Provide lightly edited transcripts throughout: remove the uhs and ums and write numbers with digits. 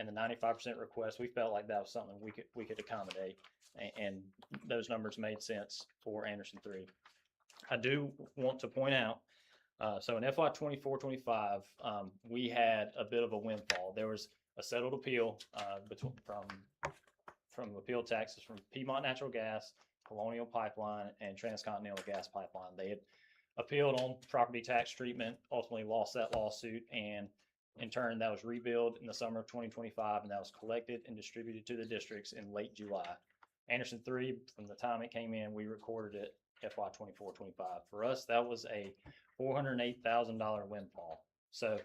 and the 95% request, we felt like that was something we could accommodate, and those numbers made sense for Anderson 3. I do want to point out, so in FY 24-25, we had a bit of a windfall. There was a settled appeal from appeal taxes from Piedmont Natural Gas, Colonial Pipeline, and Transcontinental Gas Pipeline. They had appealed on property tax treatment, ultimately lost that lawsuit, and in turn, that was rebilled in the summer of 2025, and that was collected and distributed to the districts in late July. Anderson 3, from the time it came in, we recorded it FY 24-25. For us, that was a $408,000 windfall. So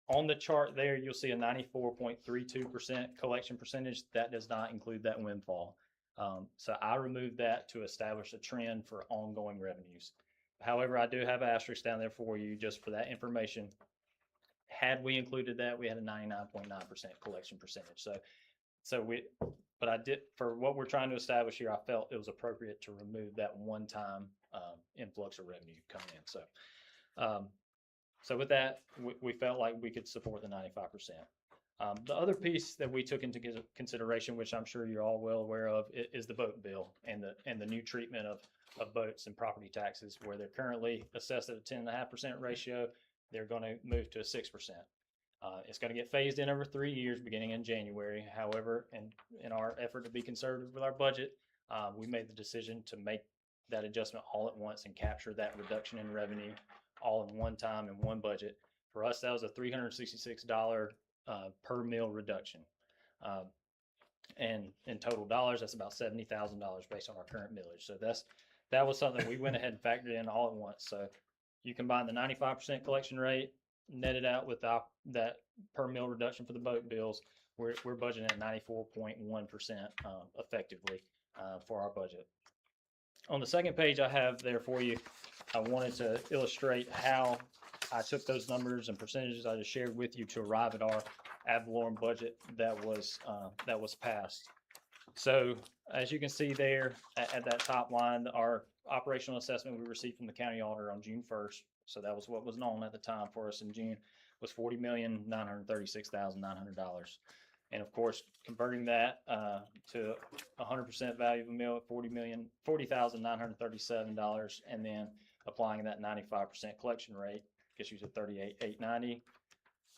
on the chart there, you'll see a 94.32% collection percentage. That does not include that windfall. So I removed that to establish a trend for ongoing revenues. However, I do have an asterisk down there for you just for that information. Had we included that, we had a 99.9% collection percentage. But I did, for what we're trying to establish here, I felt it was appropriate to remove that one-time influx of revenue coming in. So with that, we felt like we could support the 95%. The other piece that we took into consideration, which I'm sure you're all well aware of, is the boat bill and the new treatment of boats and property taxes, where they're currently assessed at a 10.5% ratio. They're going to move to a 6%. It's going to get phased in over 3 years, beginning in January. However, in our effort to be conservative with our budget, we made the decision to make that adjustment all at once and capture that reduction in revenue all in one time in one budget. For us, that was a $366 per meal reduction. And in total dollars, that's about $70,000 based on our current millage. So that was something we went ahead and factored in all at once. So you combine the 95% collection rate, net it out with that per meal reduction for the boat bills, we're budgeting at 94.1% effectively for our budget. On the second page I have there for you, I wanted to illustrate how I took those numbers and percentages I just shared with you to arrive at our ad valorem budget that was passed. So as you can see there at that top line, our operational assessment we received from the county auditor on June 1st, so that was what was known at the time for us in June, was $40,936,900. And of course, converting that to 100% value of a meal at $40,937, and then applying that 95% collection rate gets you to $38,890.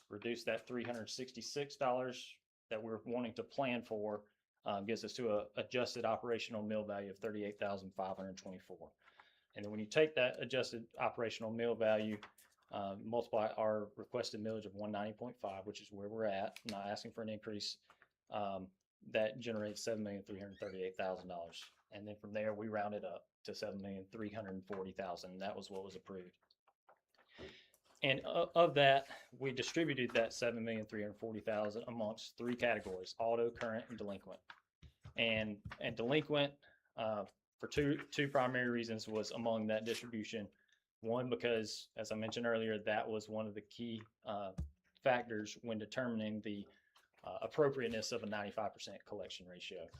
Reduce that $366 that we're wanting to plan for, gets us to a adjusted operational mill value of $38,524. And then when you take that adjusted operational mill value, multiply our requested millage of 190.5, which is where we're at, not asking for an increase, that generates $7,338,000. And then from there, we rounded up to $7,340,000. That was what was approved. And of that, we distributed that $7,340,000 amongst three categories: auto, current, and delinquent. And delinquent, for two primary reasons, was among that distribution. One, because, as I mentioned earlier, that was one of the key factors when determining the appropriateness of a 95% collection ratio.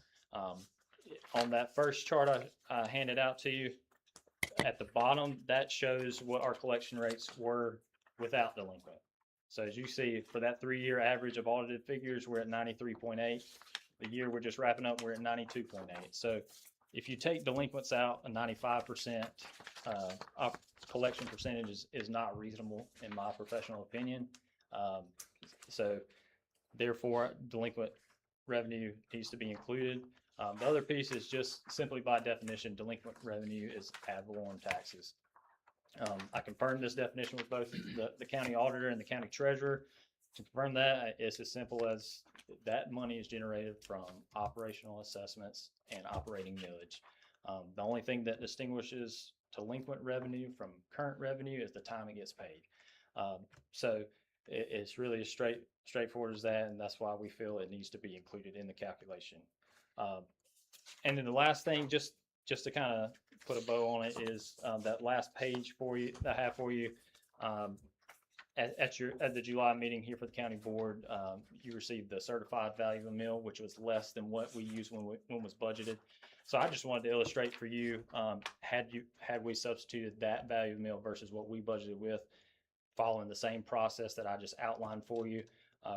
On that first chart I handed out to you, at the bottom, that shows what our collection rates were without delinquent. So as you see, for that 3-year average of audited figures, we're at 93.8. The year we're just wrapping up, we're at 92.8. So if you take delinquents out, a 95% collection percentage is not reasonable in my professional opinion. So therefore, delinquent revenue needs to be included. The other piece is just simply by definition, delinquent revenue is ad valorem taxes. I confirmed this definition with both the county auditor and the county treasurer. To confirm that, it's as simple as that money is generated from operational assessments and operating millage. The only thing that distinguishes delinquent revenue from current revenue is the time it gets paid. So it's really as straightforward as that, and that's why we feel it needs to be included in the calculation. And then the last thing, just to kind of put a bow on it, is that last page for you that I have for you. At the July meeting here for the county board, you received the certified value of a mill, which was less than what we used when was budgeted. So I just wanted to illustrate for you, had we substituted that value of the mill versus what we budgeted with, following the same process that I just outlined for you,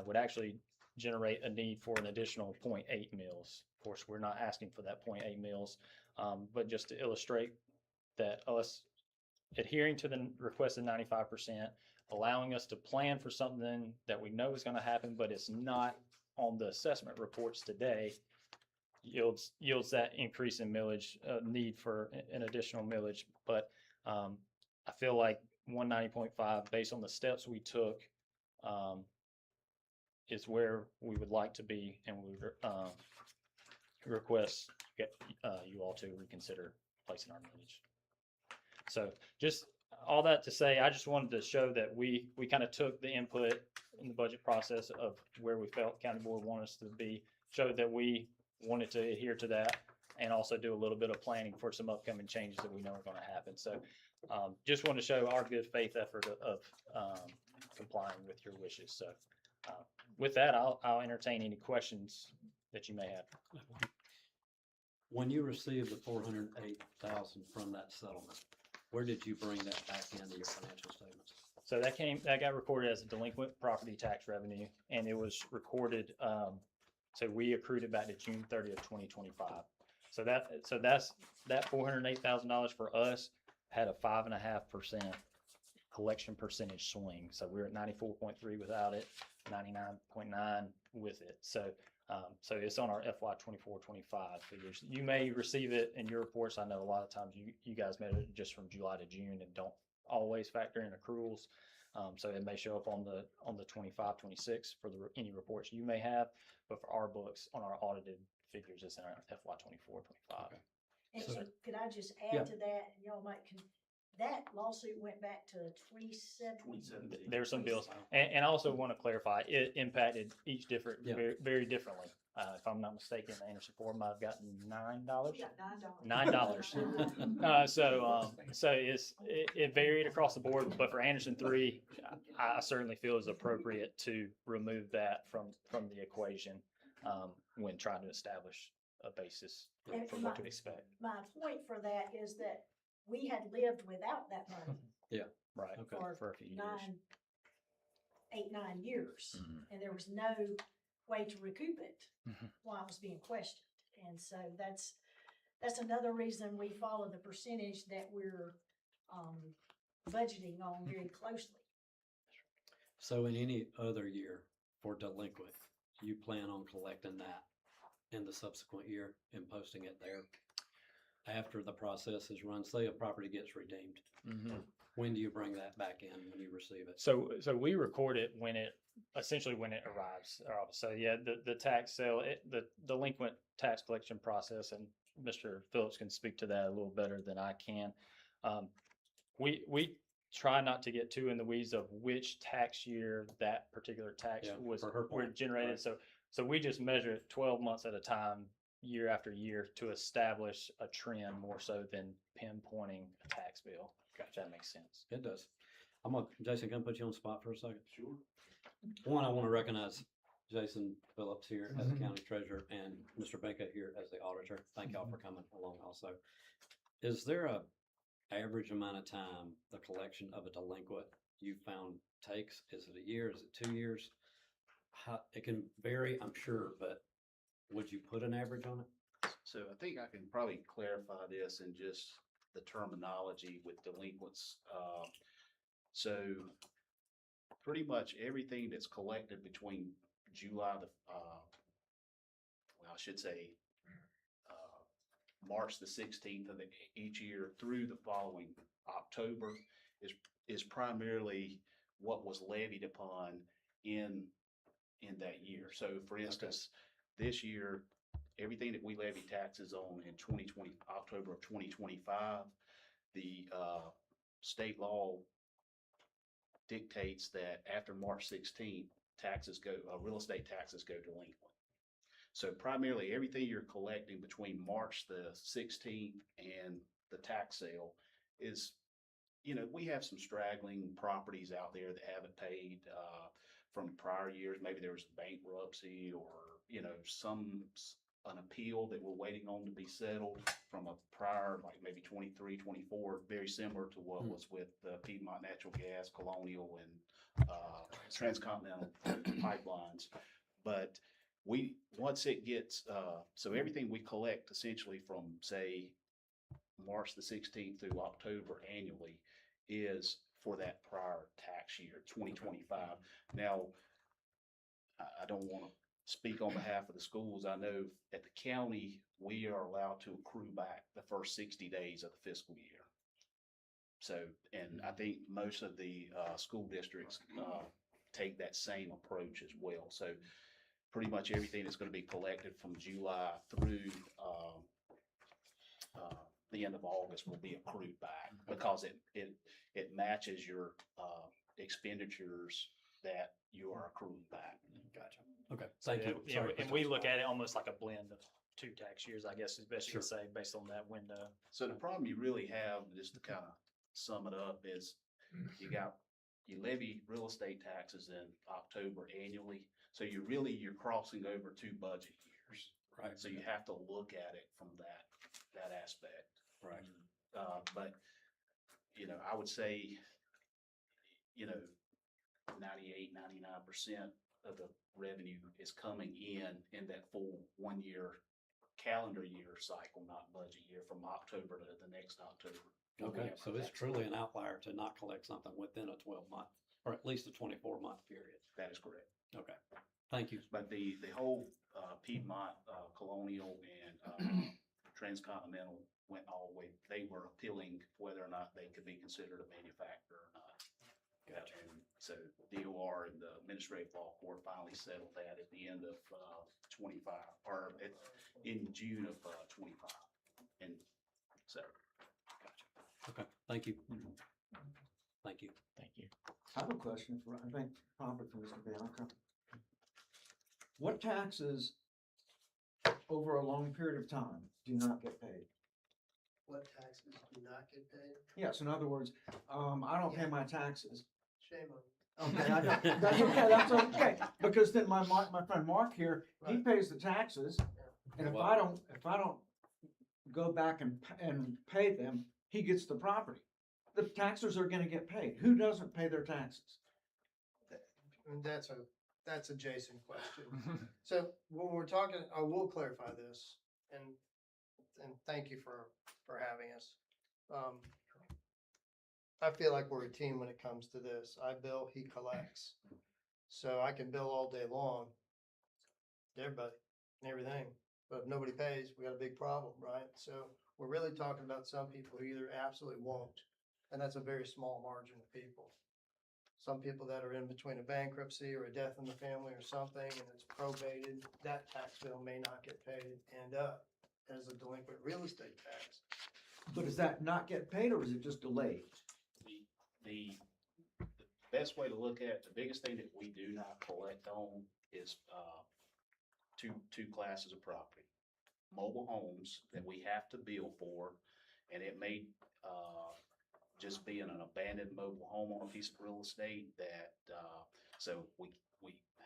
would actually generate a need for an additional 0.8 mils. Of course, we're not asking for that 0.8 mils, but just to illustrate that us adhering to the requested 95%, allowing us to plan for something that we know is going to happen, but it's not on the assessment reports today, yields that increase in millage, need for an additional millage. But I feel like 190.5, based on the steps we took, is where we would like to be, and we request you all to reconsider placing our millage. So just all that to say, I just wanted to show that we kind of took the input in the budget process of where we felt county board wanted us to be, showed that we wanted to adhere to that, and also do a little bit of planning for some upcoming changes that we know are going to happen. So just want to show our good faith effort of complying with your wishes. So with that, I'll entertain any questions that you may have. When you received the 408,000 from that settlement, where did you bring that back into your financial statements? So that got recorded as a delinquent property tax revenue, and it was recorded. So we accrued it back to June 30th, 2025. So that's that $408,000 for us had a 5.5% collection percentage swing. So we're at 94.3 without it, 99.9 with it. So it's on our FY 24-25 figures. You may receive it in your reports. I know a lot of times you guys measure it just from July to June and don't always factor in accruals. So it may show up on the 25-26 for any reports you may have, but for our books on our audited figures, it's in our FY 24-25. Okay. And So- so could I just Yeah. add to that, and y'all might, that lawsuit went back to 2017. There's some bills, and I also want to clarify, it impacted each different, Yeah. very differently. If I'm not mistaken, the Anderson Four might have gotten $9. We got $9. $9. So it varied across the board, but for Anderson 3, I certainly feel it's appropriate to remove that from the equation when trying to establish a basis And for what to expect. My point for that is that we had lived without that money Right. Okay. For a few years. 9 years, Mhm. and there was no way to recoup it Mhm. while it was being questioned. And so that's another reason we follow the percentage that we're budgeting on very closely. So in any other year for delinquent, you plan on collecting that in the subsequent year and posting it there after the process is run? Say a property gets redeemed. Mhm. When do you bring that back in when you receive it? So we record it when it arrives at our office. So yeah, the tax sale, the delinquent tax collection process, and Mr. Phillips can speak to that a little better than I can. We try not to get too in the weeds of which tax year that particular tax Yeah, was for her point, generated. right. So we just measure it 12 months at a time, year after year, to establish a trend more so than pinpointing a tax bill. If that makes sense. It does. Jason, can I put you on the spot for a second? Sure. One, I want to recognize Jason Phillips here as the county treasurer and Mr. Baker here as the auditor. Thank y'all for coming along also. Is there a average amount of time the collection of a delinquent you found takes? Is it a year? Is it 2 years? It can vary, I'm sure, but would you put an average on it? So I think I can probably clarify this in just the terminology with delinquents. So pretty much everything that's collected between July to, I should say, March the 16th of each year through the following October is primarily what was levied upon in that year. So for instance, this year, everything that we levy taxes on in October of 2025, the state law dictates that after March 16th, real estate taxes go delinquent. So primarily everything you're collecting between March the 16th and the tax sale is, we have some straggling properties out there that haven't paid from prior years. Maybe there was bankruptcy or, an appeal that we're waiting on to be settled from a prior, like maybe 23, 24, very similar to what was with Piedmont Natural Gas, Colonial, and Transcontinental Pipelines. But once it gets, so everything we collect essentially from, say, March the 16th through October annually is for that prior tax year, 2025. Now, I don't want to speak on behalf of the schools. I know at the county, we are allowed to accrue back the first 60 days of the fiscal year. So, and I think most of the school districts take that same approach as well. So pretty much everything that's going to be collected from July through the end of August will be accrued back because it matches your expenditures that you are accruing back. Gotcha. Okay, thank you. Yeah, Sorry, and we look at it almost like a blend of 2 tax years, I guess is best you Sure. could say, based on that window. So the problem you really have, just to kind of sum it up, is you levy real estate taxes in October annually. So you're crossing over 2 budget years. Right. So you have to look at it from that aspect. Right. But, I would say, 99% of the revenue is coming in that full 1 year calendar year cycle, not budget year, from October to the next October. Okay, so it's truly an outlier to not collect something within a 12-month, or at least a 24-month period. That is correct. Okay, thank you. But the whole Piedmont, Colonial, and Transcontinental went all the way. They were appealing whether or not they could be considered a manufacturer or not. Gotcha. And so DOR and the Administrative Law Court finally settled that at the end of 25, or in June of 25. And so. Okay, thank you. Thank you. Thank you. I have a question for, I think, probably for Mr. Bianca. What taxes over a long period of time do not get paid? What taxes do not get paid? Yes, in other words, I don't pay my taxes. Shame on you. Okay, that's okay, because then my friend Mark here, he Right. pays the taxes, and if I don't go back and pay them, he gets the property. The taxes are gonna get paid. Who doesn't pay their taxes? And that's a Jason question. So when we're talking, I will clarify this, and thank you for having us. I feel like we're a team when it comes to this. I bill, he collects. So I can bill all day long to everybody and everything, but if nobody pays, we got a big problem, right? So we're really talking about some people who either absolutely won't, and that's a very small margin of people. Some people that are in between a bankruptcy or a death in the family or something, and it's probated, that tax bill may not get paid and end up as a delinquent real estate tax. But does that not get paid, or is it just delayed? The best way to look at it, the biggest thing that we do not collect on is two classes of property. Mobile homes that we have to bill for, and it may just be in an abandoned mobile home on a piece of real estate that, so we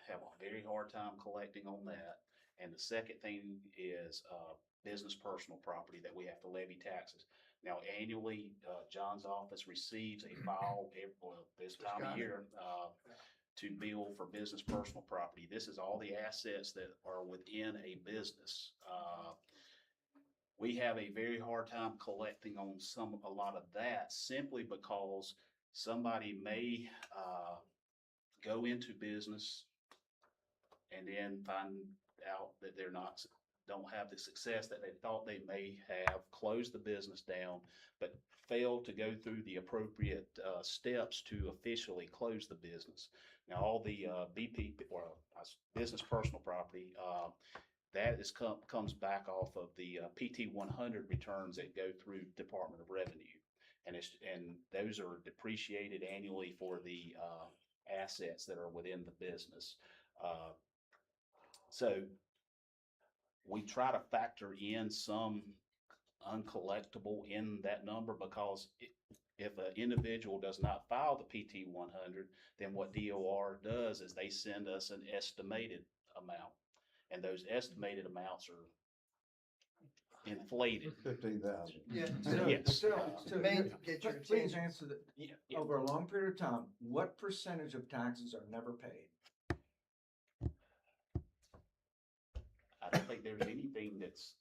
have a very hard time collecting on that. And the second thing is business personal property that we have to levy taxes. Now, annually, John's office receives a file this time of year to bill for business personal property. This is all the assets that are within a business. We have a very hard time collecting on a lot of that simply because somebody may go into business and then find out that don't have the success that they thought they may have, closed the business down, but failed to go through the appropriate steps to officially close the business. Now, all the BP or business personal property, that comes back off of the PT 100 returns that go through Department of Revenue, and those are depreciated annually for the assets that are within the business. So we try to factor in some uncollectible in that number because if an individual does not file the PT 100, then what DOR does is they send us an estimated amount. And those estimated amounts are inflated. 15,000. Yeah. Yes. May get your Please attention. answer that. Yeah. Over a long period of time, what percentage of taxes are never paid? there's anything that's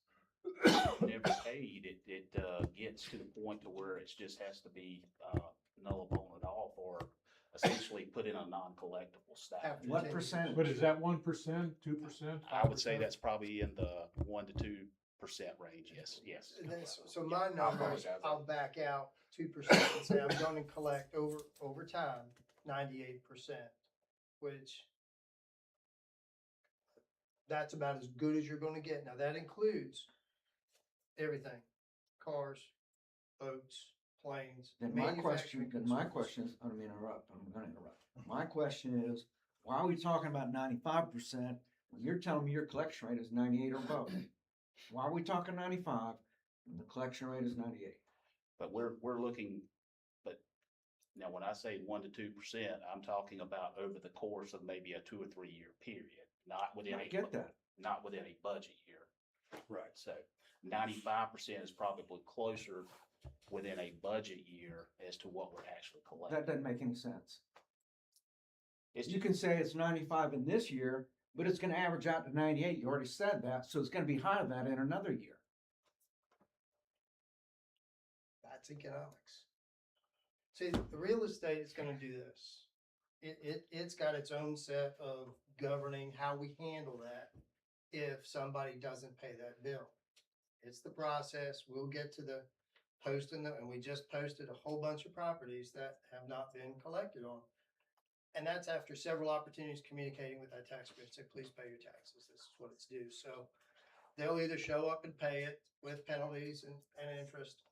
never paid, it gets to the point to where it just has to be, null and off, or essentially put in a non-collectible status. After What 10 percentage? But is that 1%, 2%? I would say that's probably in the 1 to 2% range, yes. And then, so my numbers, I'll back out 2% and say I'm gonna collect over time, 98%, which that's about as good as you're gonna get. Now, that includes everything, cars, boats, planes, Then my manufacturing. question is, I don't mean to interrupt, I'm gonna interrupt. My question is, why are we talking about 95% when you're telling me your collection rate is 98 or above? Why are we talking 95 when the collection rate is 98? But we're looking, but now when I say 1 to 2%, I'm talking about over the course of maybe a 2 or 3 year period, not within I a. get that. Not within a budget year. Right. So 95% is probably closer within a budget year as to what we're actually That collecting. doesn't make any sense. It's You just, can say it's 95 in this year, but it's gonna average out to 98. You already said that, so it's gonna be higher than that in another year. That's economics. See, the real estate is gonna do this. It's got its own set of governing how we handle that if somebody doesn't pay that bill. It's the process. We'll get to the posting, and we just posted a whole bunch of properties that have not been collected on. And that's after several opportunities communicating with that taxpayer, say, please pay your taxes. This is what it's due. So they'll either show up and pay it with penalties and interest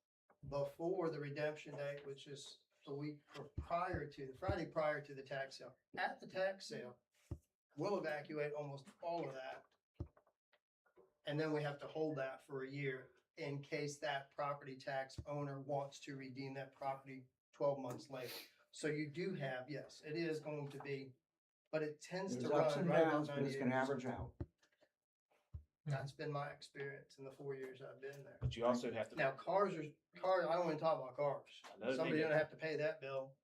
before the redemption date, which is the week prior to, the Friday prior to the tax sale. At the tax sale, we'll evacuate almost all of that. And then we have to hold that for a year in case that property tax owner wants to redeem that property 12 months later. So you do have, yes, it is going to be, but it tends There's to ups run and right around downs, but it's gonna 98%. average out. That's been my experience in the 4 years I've been there. but you also have to. Now, cars, I don't wanna talk about cars. Another thing Somebody's that- gonna have to pay that bill.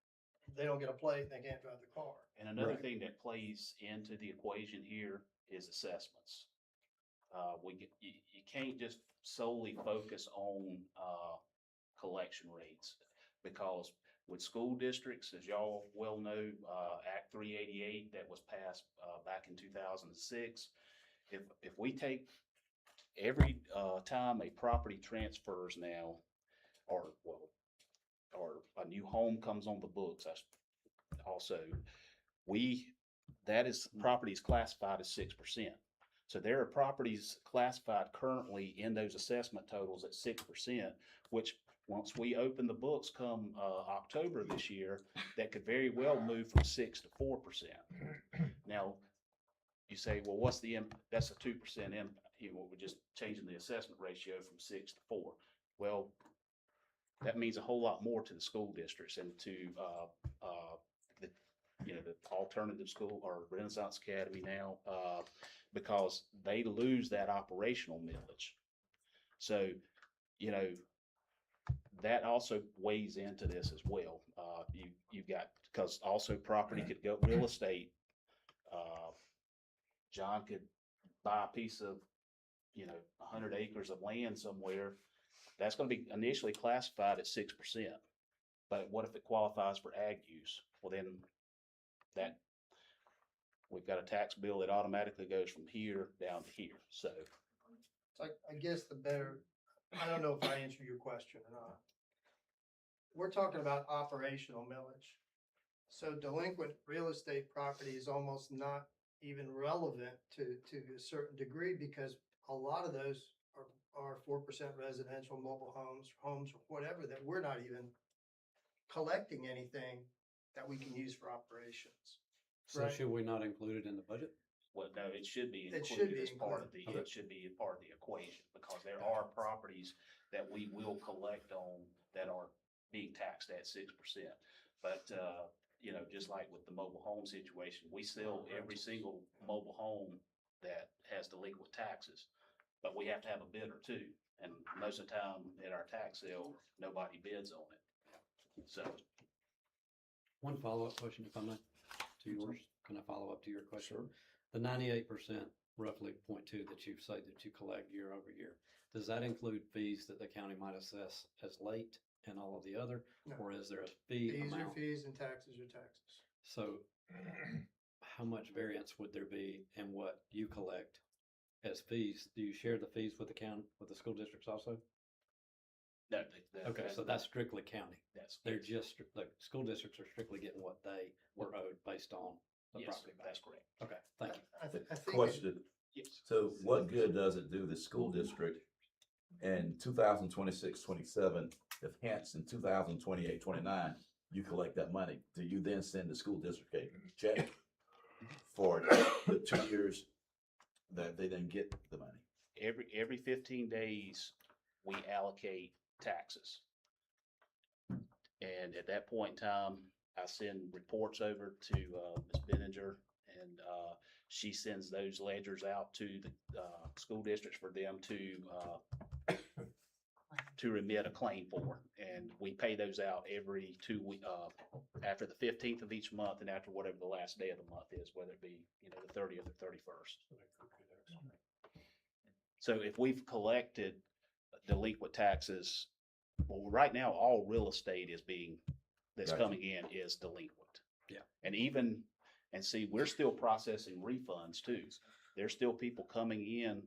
They don't get a plate, they can't drive the car. And another Right. thing that plays into the equation here is assessments. You can't just solely focus on, collection rates, because with school districts, as y'all well know, Act 388 that was passed, back in 2006. If we take every, time a property transfers now, or a new home comes on the books, that's also, property is classified as 6%. So there are properties classified currently in those assessment totals at 6%, which once we open the books come, October this year, that could very well move from 6 to 4%. Now, you say, well, what's the impact? That's a 2% impact. We're just changing the assessment ratio from 6 to 4. Well, that means a whole lot more to the school districts and to, the alternative school or Renaissance Academy now, because they lose that operational millage. So, that also weighs into this as well. You've got, because also property could go real estate. John could buy a piece of, 100 acres of land somewhere. That's going to be initially classified at 6%. But what if it qualifies for ag use? Well, then we've got a tax bill that automatically goes from here down to here. So So I guess I don't know if I answered your question or not. We're talking about operational millage. So delinquent real estate property is almost not even relevant to a certain degree, because a lot of those are 4% residential mobile homes, or whatever, that we're not even collecting anything that we can use for operations. So Right. should we not include it in the budget? well, no, it should be It should included be as part of included. it should be a part of the equation, because there are properties that we will collect on that are being taxed at 6%. But, just like with the mobile home situation, we sell every single mobile home that has delinquent taxes, but we have to have a bidder too. And most of the time at our tax sale, nobody bids on it. So, One follow-up question, if I may, to yours. Can I follow up to your question? The 98%, roughly 0.2 that you say that you collect year over year, does that include fees that the county might assess as late and all of the other? No. Or is there a fee Fees are amount? fees and taxes are taxes. So how much variance would there be in what you collect as fees? Do you share the fees with the county, with the school districts also? No, Okay, so that's strictly county. That's, They're just, the school districts are strictly getting what they were owed based on the yes, property value. that's correct. Okay, thank you. I think it- Question, Yes. so what good does it do the school district in 2026-27 if hence in 2028-29 you collect that money? Do you then send the school district a check for the 2 years that they then get the money? Every 15 days, we allocate taxes. And at that point in time, I send reports over to Ms. Benninger, and she sends those ledgers out to the school districts for them to remit a claim for. And we pay those out every 2 weeks, after the 15th of each month and after whatever the last day of the month is, whether it be, the 30th or 31st. So if we've collected delinquent taxes, well, right now, all real estate that's Gotcha. coming in is delinquent. Yeah. And see, we're still processing refunds too. There's still people coming in,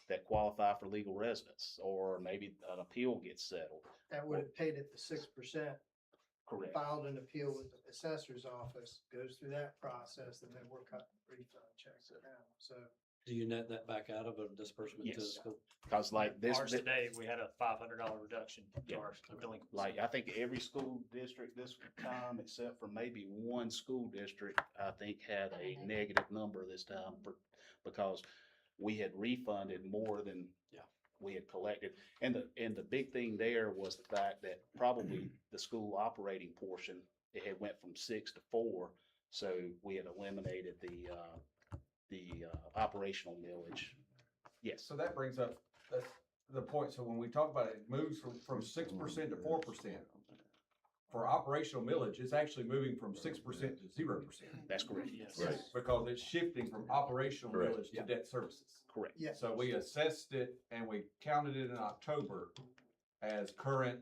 that qualify for legal residence, or maybe an appeal gets settled. That would have paid at the 6%, Correct. filed an appeal with the assessor's office, goes through that process, and then we're cutting refund checks now, so. Do you net that back out of a disbursement to the Yes. school? Cause like this. Ours today, we had a $500 reduction to Yeah. our delinquency. Like, I think every school district this time, except for maybe one school district, I think had a negative number this time because we had refunded more than Yeah. we had collected. And the big thing there was the fact that probably the school operating portion, it had went from 6 to 4. So we had eliminated the operational millage. Yes. So that brings up, that's the point, so when we talk about it, it moves from 6% to 4%. For operational millage, it's actually moving from 6% to 0%. That's correct. Yes. Right. Because it's shifting from operational Correct. millage to debt services. Correct. Yeah. So we assessed it and we counted it in October as current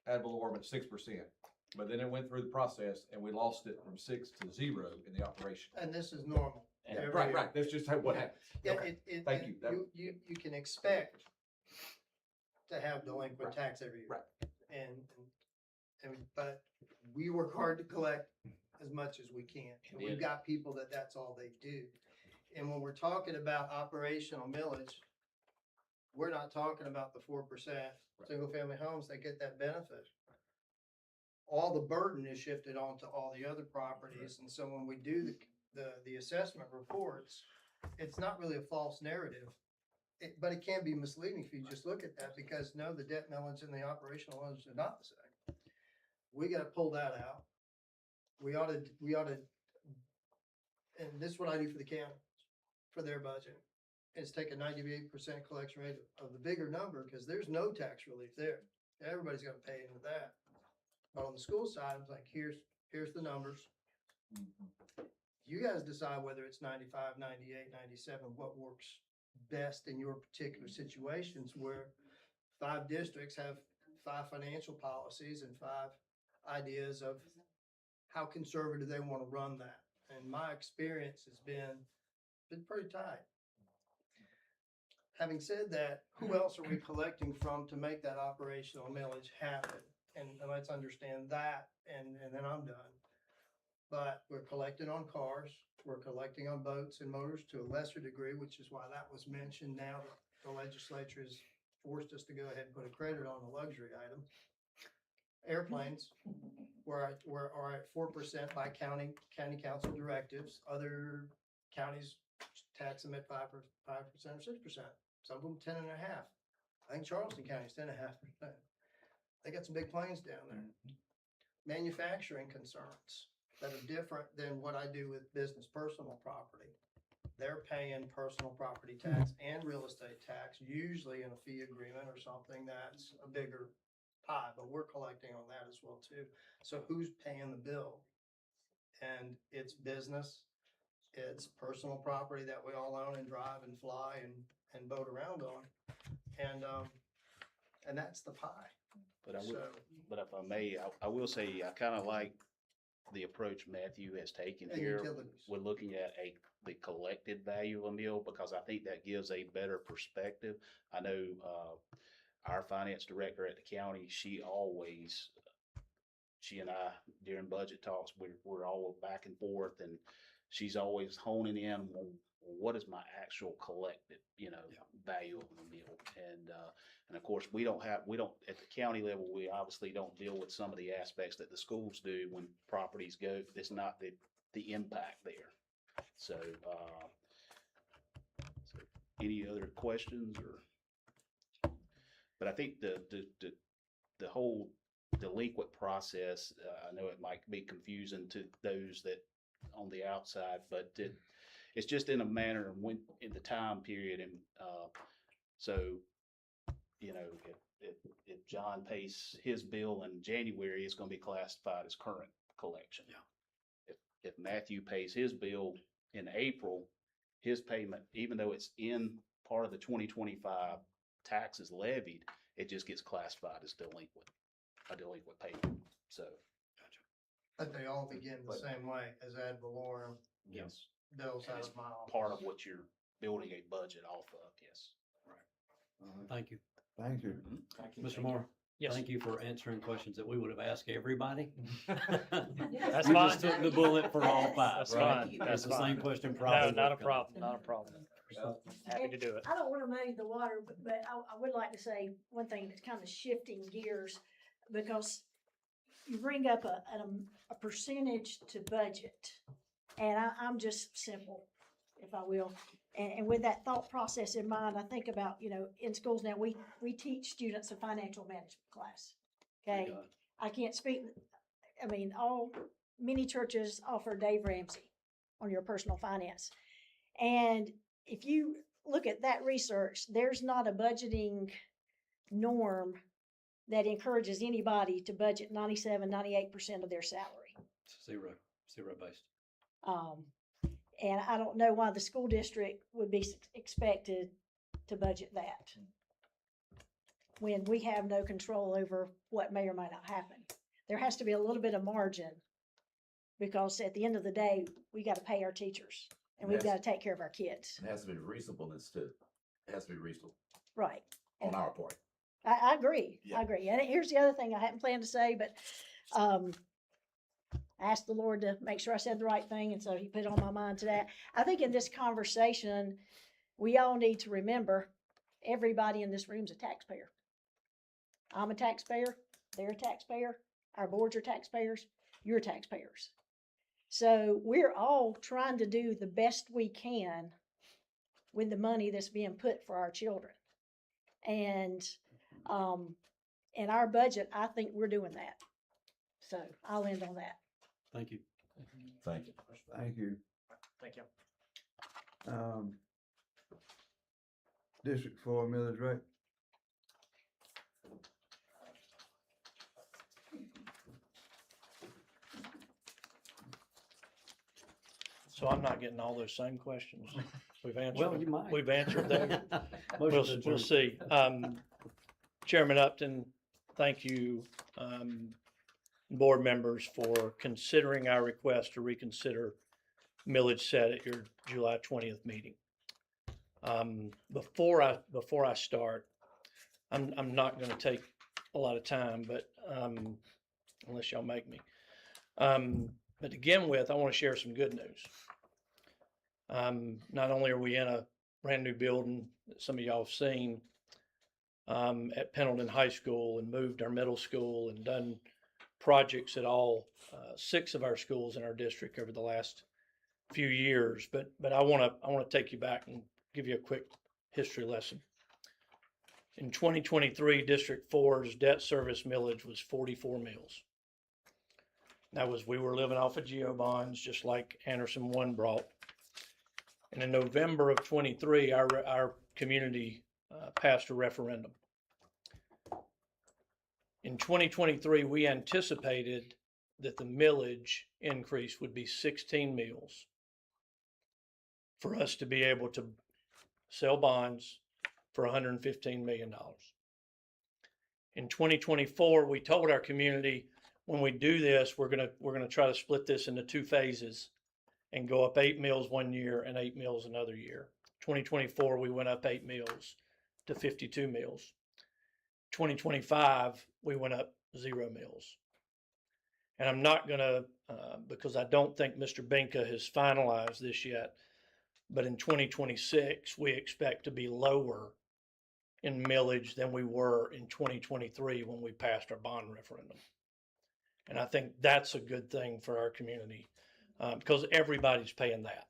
ad valorem at 6%. But then it went through the process and we lost it from 6 to 0 in the operation. And this is normal. And- Every Right, year. right, that's just how, what happens. Yeah, Okay. Thank you. You can expect to have delinquent Right. tax every year. Right. But we work hard to collect as much as we can. And Yeah. we've got people that's all they do. And when we're talking about operational millage, we're not talking about the 4% single-family homes that get that benefit. All the burden is shifted onto all the other properties, and so when we do the assessment reports, it's not really a false narrative. But it can be misleading if you just look at that, because no, the debt millage and the operational millage are not the same. We gotta pull that out. We ought to, and this is what I do for the county, for their budget, is take a 98% collection rate of the bigger number, because there's no tax relief there. Everybody's gonna pay into that. But on the school side, it's like, here's the numbers. You guys decide whether it's 95, 98, 97, what works best in your particular situations, where 5 districts have 5 financial policies and 5 ideas of how conservative they want to run that. And my experience has been pretty tight. Having said that, who else are we collecting from to make that operational millage happen? And let's understand that, and then I'm done. But we're collecting on cars, we're collecting on boats and motors to a lesser degree, which is why that was mentioned. Now that the legislature has forced us to go ahead and put a credit on a luxury item. Airplanes are at 4% by county council directives. Other counties tax them at 5% or 6%. Some of them 10.5%. I think Charleston County is 10.5%. They got some big planes down there. Manufacturing concerns that are different than what I do with business personal property. They're paying personal property tax and real estate tax, usually in a fee agreement or something that's a bigger pie, but we're collecting on that as well too. So who's paying the bill? And it's business, It's personal property that we all own and drive and fly and boat around on. And that's the pie. But I will, So, but if I may, I will say, I kind of like the approach Matthew has taken and here. utilities. We're looking at the collected value of a meal, because I think that gives a better perspective. I know, our finance director at the county, she and I, during budget talks, we're all back and forth, and she's always honing in on what is my actual collected, value of the meal. And of course, we don't, at the county level, we obviously don't deal with some of the aspects that the schools do when properties go. It's not the impact there. So, any other questions but I think the whole delinquent process, I know it might be confusing to those that on the outside, but it's just in a manner of when, in the time period. And, so, if John pays his bill in January, it's gonna be classified as current collection. Yeah. If Matthew pays his bill in April, his payment, even though it's in part of the 2025 taxes levied, it just gets classified as a delinquent payment. So, But they all begin the But- same way as ad valorem, yes, bills and out it's of my office. part of what you're building a budget off of, yes. Thank you. Thank you. Mr. Moore, Yes, thank you for answering questions that we would have asked everybody. That's You fine. just took the bullet for all five, That's right? fine. That's That's the fine. same question No, probably. not a would come. problem, not a problem. Happy to do it. I don't wanna muddy the water, but I would like to say one thing that's kind of shifting gears, because you bring up a percentage to budget. And I'm just simple, if I will. And with that thought process in mind, I think about, in schools now, we teach students a financial management class. Okay? God. I can't speak, many churches offer Dave Ramsey on your personal finance. And if you look at that research, there's not a budgeting norm that encourages anybody to budget 97-98% of their salary. Zero based. And I don't know why the school district would be expected to budget that when we have no control over what may or may not happen. There has to be a little bit of margin, because at the end of the day, we got to pay our teachers and we've got to take care of our kids. It has to be reasonableness too. It has to be reasonable Right. on our part. I agree. Yeah. I agree. And here's the other thing I hadn't planned to say, but I asked the Lord to make sure I said the right thing, and so he put it on my mind today. I think in this conversation, we all need to remember everybody in this room's a taxpayer. I'm a taxpayer, they're a taxpayer, our boards are taxpayers, you're taxpayers. So we're all trying to do the best we can with the money that's being put for our children. And in our budget, I think we're doing that. So I'll end on that. Thank you. Thank you. Thank you. Thank you. District 4 millage rate. So I'm not getting all those same questions. We've Well, answered, you might. we've answered them. Motion to We'll adjourn. see. Chairman Upton, thank you, board members, for considering our request to reconsider millage set at your July 20th meeting. Before I start, I'm not gonna take a lot of time, but, unless y'all make me. But to begin with, I want to share some good news. Not only are we in a brand new building that some of y'all have seen, at Pendleton High School, and moved our middle school and done projects at all 6 of our schools in our district over the last few years. But I want to take you back and give you a quick history lesson. In 2023, District 4's debt service millage was 44 mills. That was, we were living off of GO bonds, just like Anderson 1 brought. And in November of 23, our community passed a referendum. In 2023, we anticipated that the millage increase would be 16 mills. for us to be able to sell bonds for $115 million. In 2024, we told our community, when we do this, we're gonna try to split this into 2 phases and go up 8 mills one year and 8 mills another year. 2024, we went up 8 mills to 52 mills. 2025, we went up 0 mills. And I'm not gonna, because I don't think Mr. Benka has finalized this yet, but in 2026, we expect to be lower in millage than we were in 2023 when we passed our bond referendum. And I think that's a good thing for our community, because everybody's paying that.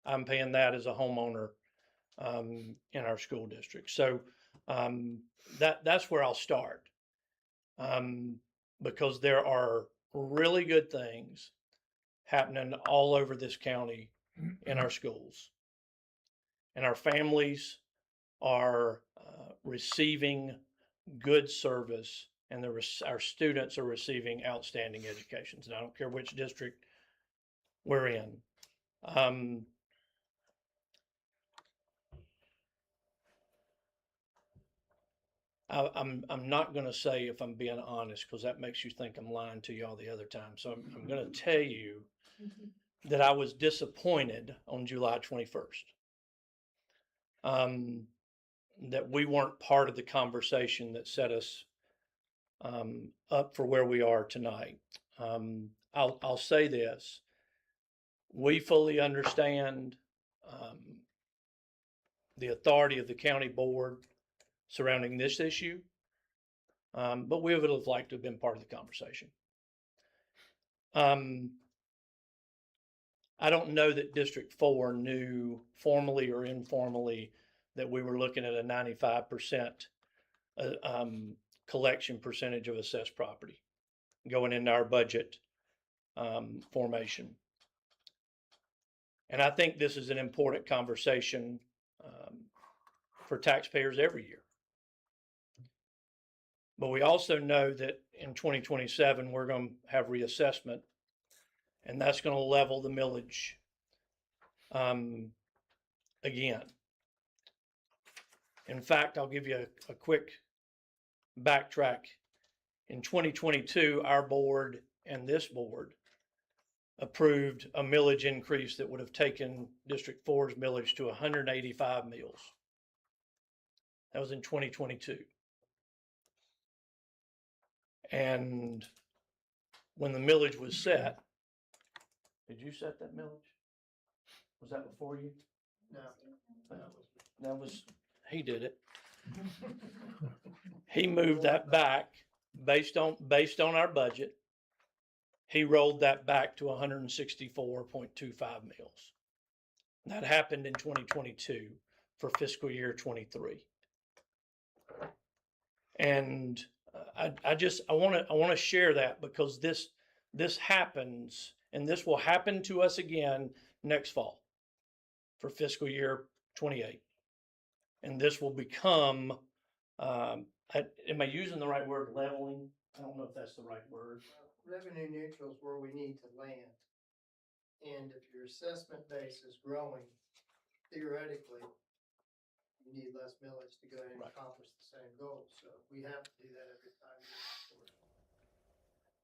I'm paying that as a homeowner in our school district. So that's where I'll start, because there are really good things happening all over this county in our schools. And our families are receiving good service, and our students are receiving outstanding educations. And I don't care which district we're in. I'm not going to say if I'm being honest, because that makes you think I'm lying to you all the other time. So I'm going to tell you that I was disappointed on July 21st. That we weren't part of the conversation that set us up for where we are tonight. I'll say this. We fully understand the authority of the county board surrounding this issue, but we would have liked to have been part of the conversation. I don't know that District 4 knew formally or informally that we were looking at a 95% collection percentage of assessed property going into our budget formation. And I think this is an important conversation for taxpayers every year. But we also know that in 2027, we're going to have reassessment, and that's going to level the millage again. In fact, I'll give you a quick backtrack. In 2022, our board and this board approved a millage increase that would have taken District 4's millage to 185 mills. That was in 2022. And when the millage was set, did you set that millage? Was that before you? No. That was, he did it. He moved that back based on our budget. He rolled that back to 164.25 mills. That happened in 2022 for fiscal year 23. And I want to share that, because this happens, and this will happen to us again next fall for fiscal year 28. And this will become, am I using the right word, leveling? I don't know if that's the right word. Revenue neutral is where we need to land. And if your assessment base is growing, theoretically, you need less millage to go ahead and accomplish the same goal. So we have to do that every 5 years.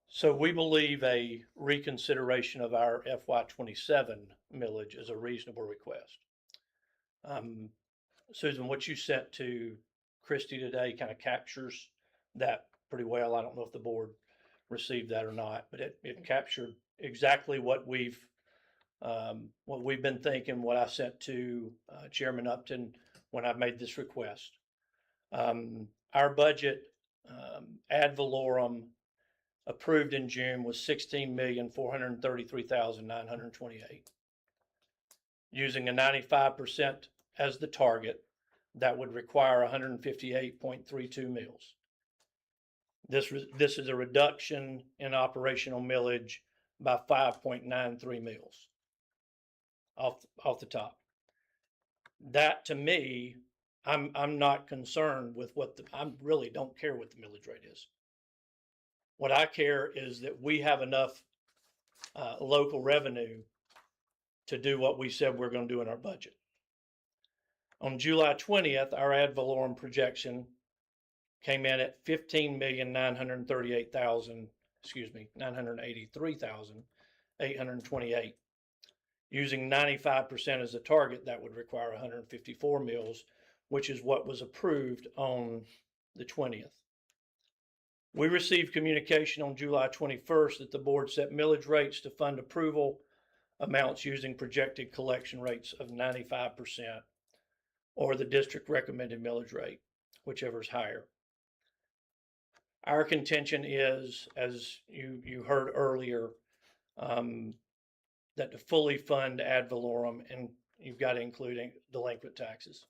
So we believe a reconsideration of our FY27 millage is a reasonable request. Susan, what you sent to Christie today kind of captures that pretty well. I don't know if the board received that or not, but it captured exactly what we've been thinking, what I sent to Chairman Upton when I made this request. Our budget ad valorem approved in June was $16,433,928. Using a 95% as the target, that would require 158.32 mills. This is a reduction in operational millage by 5.93 mills off the top. That, to me, I'm not concerned with I really don't care what the millage rate is. What I care is that we have enough local revenue to do what we said we're gonna do in our budget. On July 20th, our ad valorem projection came in at 983,828. Using 95% as a target, that would require 154 mills, which is what was approved on the 20th. We received communication on July 21st that the board set millage rates to fund approval amounts using projected collection rates of 95% or the district recommended millage rate, whichever is higher. Our contention is, as you heard earlier, that to fully fund ad valorem, and you've got to include delinquent taxes.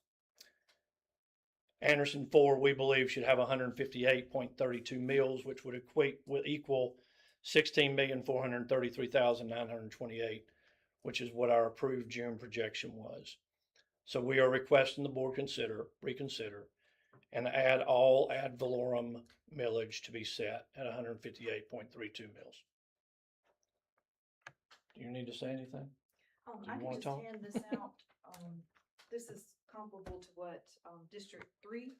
Anderson 4, we believe, should have 158.32 mills, which would equal 16,433,928, which is what our approved June projection was. So we are requesting the board reconsider, and add all ad valorem millage to be set at 158.32 mills. Do you need to say anything? Do you I can wanna just talk? hand this out. This is comparable to what, District 3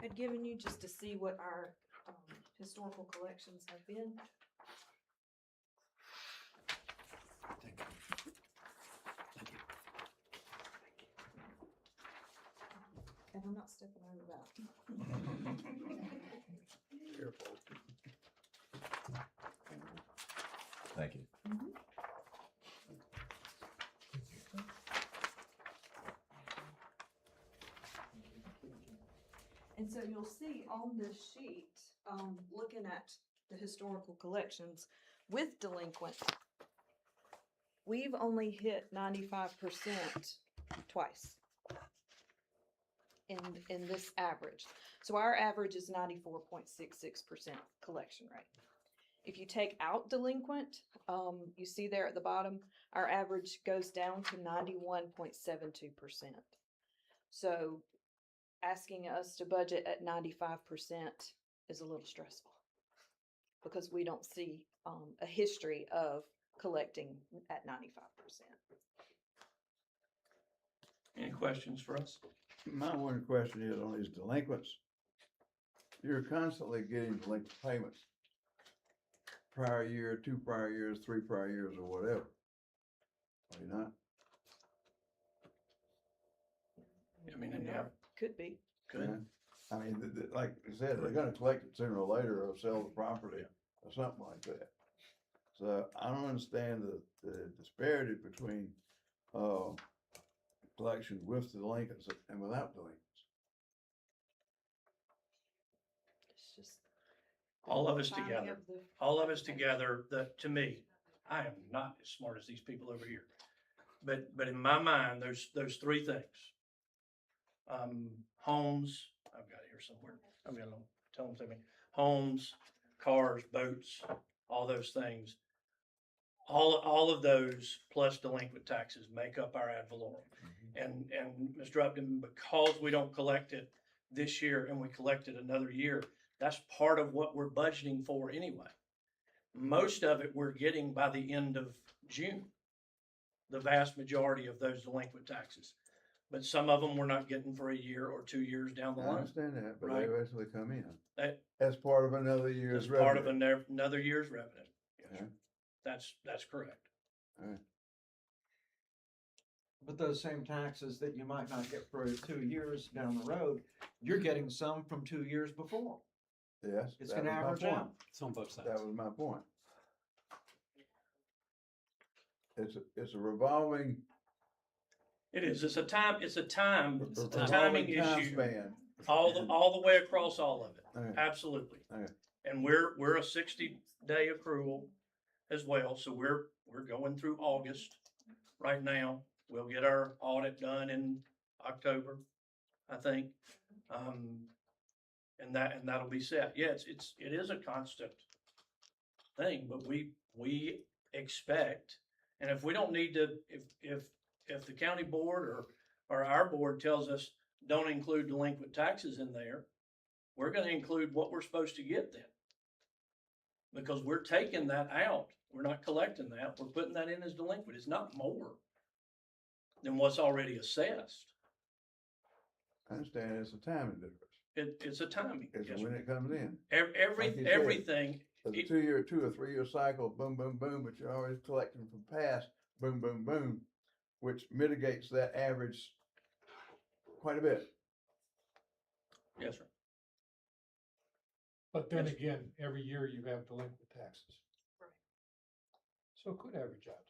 had given you, just to see what our, historical collections have been. Thank you. Thank you. And I'm not stepping over that. Thank you. And so you'll see on this sheet, looking at the historical collections with delinquent, we've only hit 95% twice in this average. So our average is 94.66% collection rate. If you take out delinquent, you see there at the bottom, our average goes down to 91.72%. So asking us to budget at 95% is a little stressful because we don't see a history of collecting at 95%. Any questions for us? My one question is on these delinquents. You're constantly getting delinquent payments. Prior year, 2 prior years, 3 prior years, or whatever. Are you not? I mean, yeah, Could be. good. Yeah. I mean, like I said, they're gonna collect it sooner or later or sell the property or something like that. So I don't understand the disparity between, collection with delinquents and without delinquents. It's just. All of us timing together. of the- All of us together, that, to me, I am not as smart as these people over here. But in my mind, there's three things. Homes, I've got it here somewhere. I'm gonna tell them to me. Homes, cars, boats, all those things. All of those plus delinquent taxes make up our ad valorem. And Mr. Upton, because we don't collect it this year and we collect it another year, that's part of what we're budgeting for anyway. Most of it we're getting by the end of June, the vast majority of those delinquent taxes. But some of them we're not getting for a year or 2 years down the I line. understand that, but Right. they eventually come in. That- As part of another year's As revenue. part of another year's revenue. Yes, sir. Okay. That's correct. But those same taxes that you might not get for 2 years down the road, you're getting some from 2 years before. Yes. It's that gonna was my average point. out. It's on both sides. That was my point. It's a revolving. It is. It's a timing revolving time issue. span. All the way across all of it. Okay. Absolutely. Okay. And we're a 60-day accrual as well. So we're going through August right now. We'll get our audit done in October, I think. And that'll be set. Yeah, it is a constant thing, but we expect, and if we don't need to, if the county board or our board tells us don't include delinquent taxes in there, we're gonna include what we're supposed to get then. Because we're taking that out. We're not collecting that. We're putting that in as delinquent. It's not more. than what's already assessed. I understand it's a timing difference. It's a timing. It's Yes, when sir. it comes in. Every, Like you said. everything, It's a 2 year, 2 or 3 year cycle, boom, boom, boom, but you're always collecting from past, boom, boom, boom, which mitigates that average quite a bit. yes, sir. But then Yes. again, every year you have delinquent taxes. Right. So it could average out.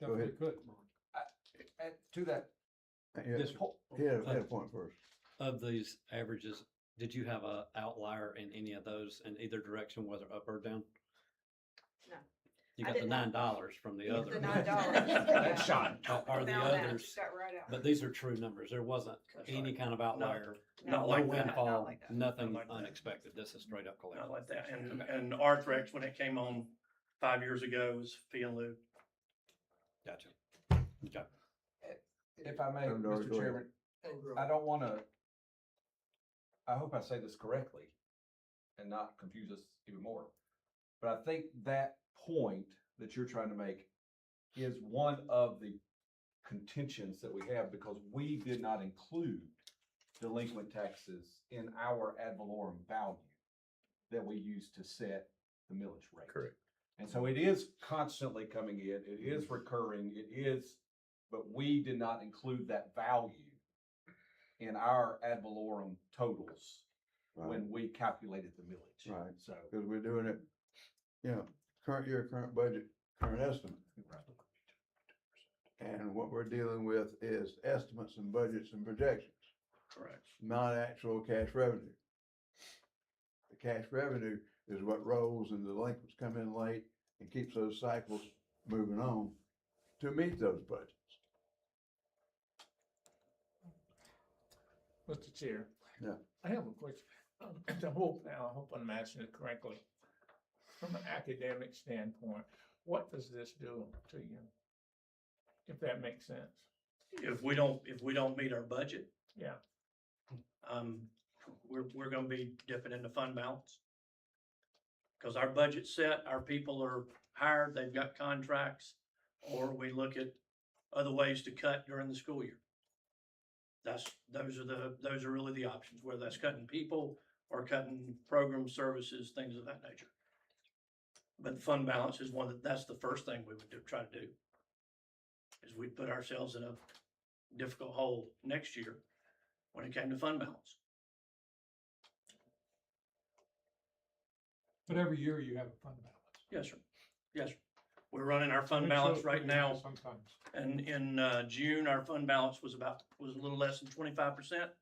Go Definitely ahead. could. And to that, Yeah, Yes, sir. he had a point first. Of these averages, did you have a outlier in any of those in either direction, whether up or down? No. You I got the didn't have- $9 from the The other. $9. That's shot. Are the Found that, others, just got right out. but these are true numbers. There wasn't That's any right. kind of outlier. Not No like that. windfall, Not like that. nothing Not like that. unexpected. This is straight up collection. Not like that. And Arthrex, when it came on 5 years ago, was fee and lieu. Gotcha. Okay. if I may, Go Mr. ahead. Chairman, And grow. I don't wanna, I hope I say this correctly and not confuse us even more. But I think that point that you're trying to make is one of the contentions that we have because we did not include delinquent taxes in our ad valorem value that we use to set the millage rate. Correct. And so it is constantly coming in, it is recurring, it is, but we did not include that value in our ad valorem totals Right, when we calculated the millage. Right. So. because we're doing it, current year, current budget, current estimate. And what we're dealing with is estimates and budgets and projections, Correct. not actual cash revenue. The cash revenue is what rolls and the delinquents come in late and keeps those cycles moving on to meet those budgets. Mr. Chair. Yeah. I have a question. The whole panel, I hope I'm answering it correctly. From an academic standpoint, what does this do to you? If that makes sense. If we don't meet our budget, Yeah. we're gonna be dipping into fund balance. Cause our budget's set, our people are hired, they've got contracts, or we look at other ways to cut during the school year. Those are really the options, whether that's cutting people or cutting program services, things of that nature. But the fund balance is that's the first thing we would try to do. Is we'd put ourselves in a difficult hole next year when it came to fund balance. But every year you have a fund balance. Yes, sir. Yes, sir. We're running our fund It shows balance right pretty high now, Sometimes. and in June, our fund balance was a little less than 25%.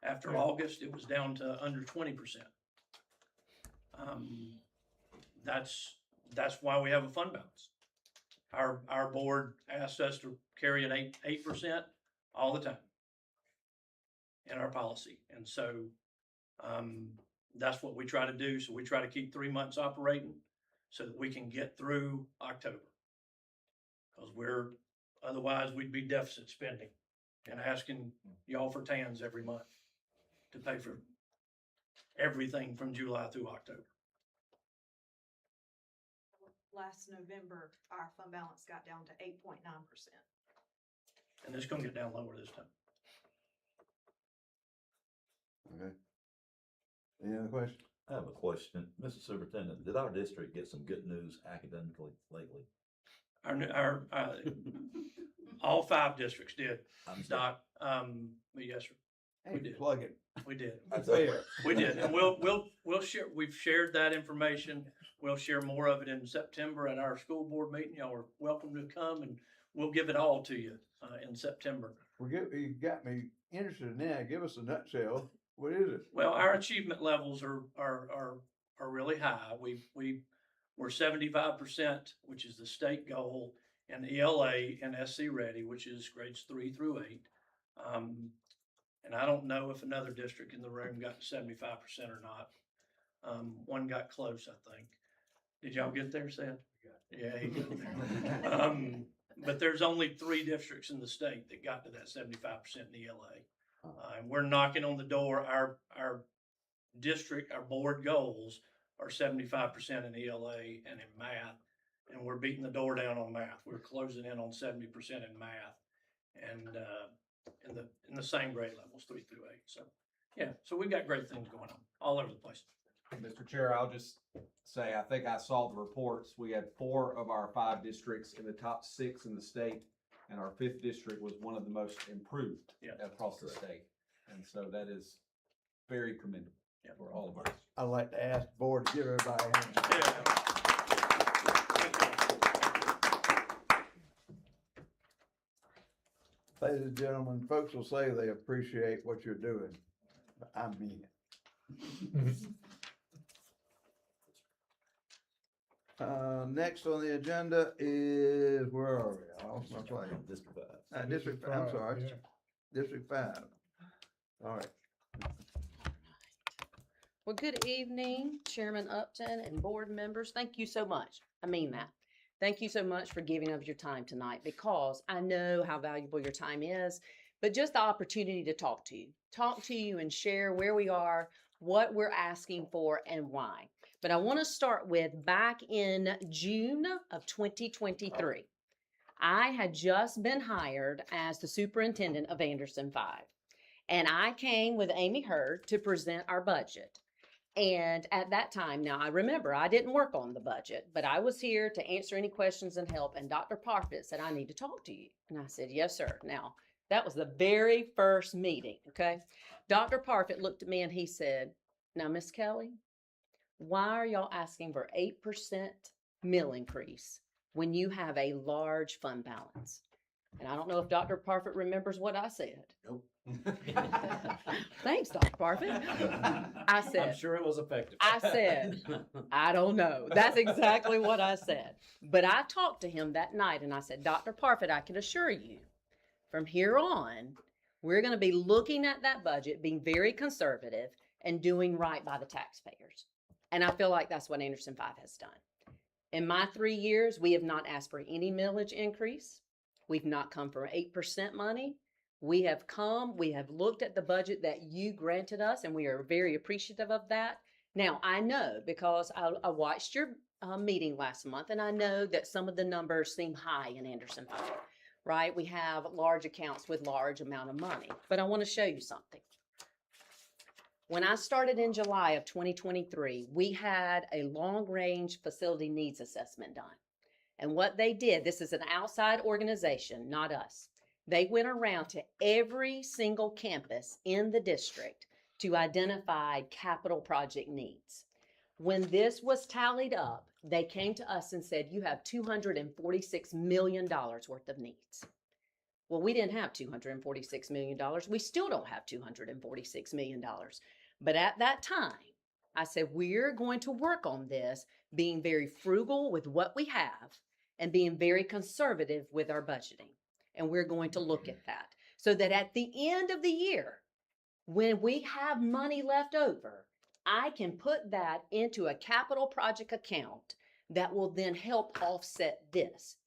After Yeah. August, it was down to under 20%. That's why we have a fund balance. Our board asked us to carry an 8% all the time in our policy, and so that's what we try to do. So we try to keep 3 months operating so that we can get through October. Because otherwise we'd be deficit spending and asking y'all for TANs every month to pay for everything from July through October. Last November, our fund balance got down to 8.9%. And it's gonna get down lower this time. Okay. Any other questions? I have a question. Mr. Superintendent, did our district get some good news academically lately? All 5 districts did, I'm sorry. Doc, but yes, sir, Hey, did. plug it. we did. That's fair. We did, and we'll share, we've shared that information. We'll share more of it in September at our school board meeting. Y'all are welcome to come and we'll give it all to you, in September. You got me interested now. Give us a nutshell. What is it? Well, our achievement levels are really high. We're 75%, which is the state goal, in ELA and SC Ready, which is grades 3 through 8. And I don't know if another district in the room got to 75% or not. One got close, I think. Did y'all get there, Seth? Yeah, he got there. But there's only 3 districts in the state that got to that 75% in ELA. And we're knocking on the door. Our district, our board goals are 75% in ELA and in math and we're beating the door down on math. We're closing in on 70% in math, and in the same grade levels, 3 through 8. So, yeah, so we've got great things going on all over the place. Mr. Chair, I'll just say, I think I saw the reports. We had 4 of our 5 districts in the top 6 in the state, and our 5th district was one of the most improved across the state. And so that is very commendable for all of us. I'd like to ask the board to give everybody a hand. Ladies and gentlemen, folks will say they appreciate what you're doing, but I mean it. Next on the agenda is, where are we? I lost my place. District 5. District, I'm sorry, Yeah. District 5. All right. Well, good evening, Chairman Upton and board members. Thank you so much. I mean that. Thank you so much for giving of your time tonight, because I know how valuable your time is, but just the opportunity to talk to you and share where we are, what we're asking for, and why. But I want to start with back in June of 2023. I had just been hired as the superintendent of Anderson 5, and I came with Amy Hurd to present our budget. And at that time, now I remember I didn't work on the budget, but I was here to answer any questions and help. And Dr. Parfit said, I need to talk to you. And I said, yes, sir. Now, that was the very first meeting, okay? Dr. Parfit looked at me and he said, now, Miss Kelly, why are y'all asking for 8% mill increase when you have a large fund balance? And I don't know if Dr. Parfit remembers what I said. Nope. Thanks, Dr. Parfit. I said, I'm sure it was effective. I said, I don't know. That's exactly what I said. But I talked to him that night and I said, Dr. Parfit, I can assure you, from here on, we're going to be looking at that budget, being very conservative and doing right by the taxpayers. And I feel like that's what Anderson 5 has done. In my 3 years, we have not asked for any millage increase. We've not come for 8% money. We have looked at the budget that you granted us, and we are very appreciative of that. Now, I know because I watched your meeting last month, and I know that some of the numbers seem high in Anderson 5, right? We have large accounts with large amount of money, but I want to show you something. When I started in July of 2023, we had a long-range facility needs assessment done. And what they did, this is an outside organization, not us. They went around to every single campus in the district to identify capital project needs. When this was tallied up, they came to us and said, you have $246 million worth of needs. Well, we didn't have $246 million. We still don't have $246 million. But at that time, I said, we're going to work on this, being very frugal with what we have and being very conservative with our budgeting. And we're going to look at that so that at the end of the year, when we have money left over, I can put that into a capital project account that will then help offset this.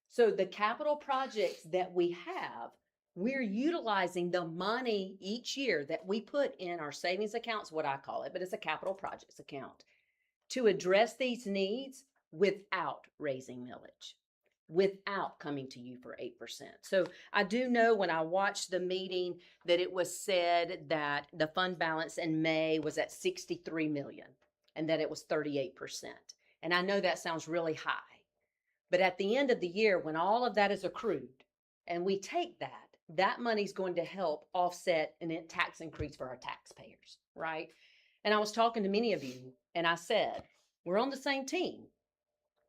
So the capital projects that we have, we're utilizing the money each year that we put in our savings accounts, what I call it, but it's a capital projects account, to address these needs without raising millage, without coming to you for 8%. So I do know when I watched the meeting that it was said that the fund balance in May was at 63 million and that it was 38%. And I know that sounds really high, but at the end of the year, when all of that is accrued and we take that, that money's going to help offset a tax increase for our taxpayers, right? And I was talking to many of you and I said, we're on the same team.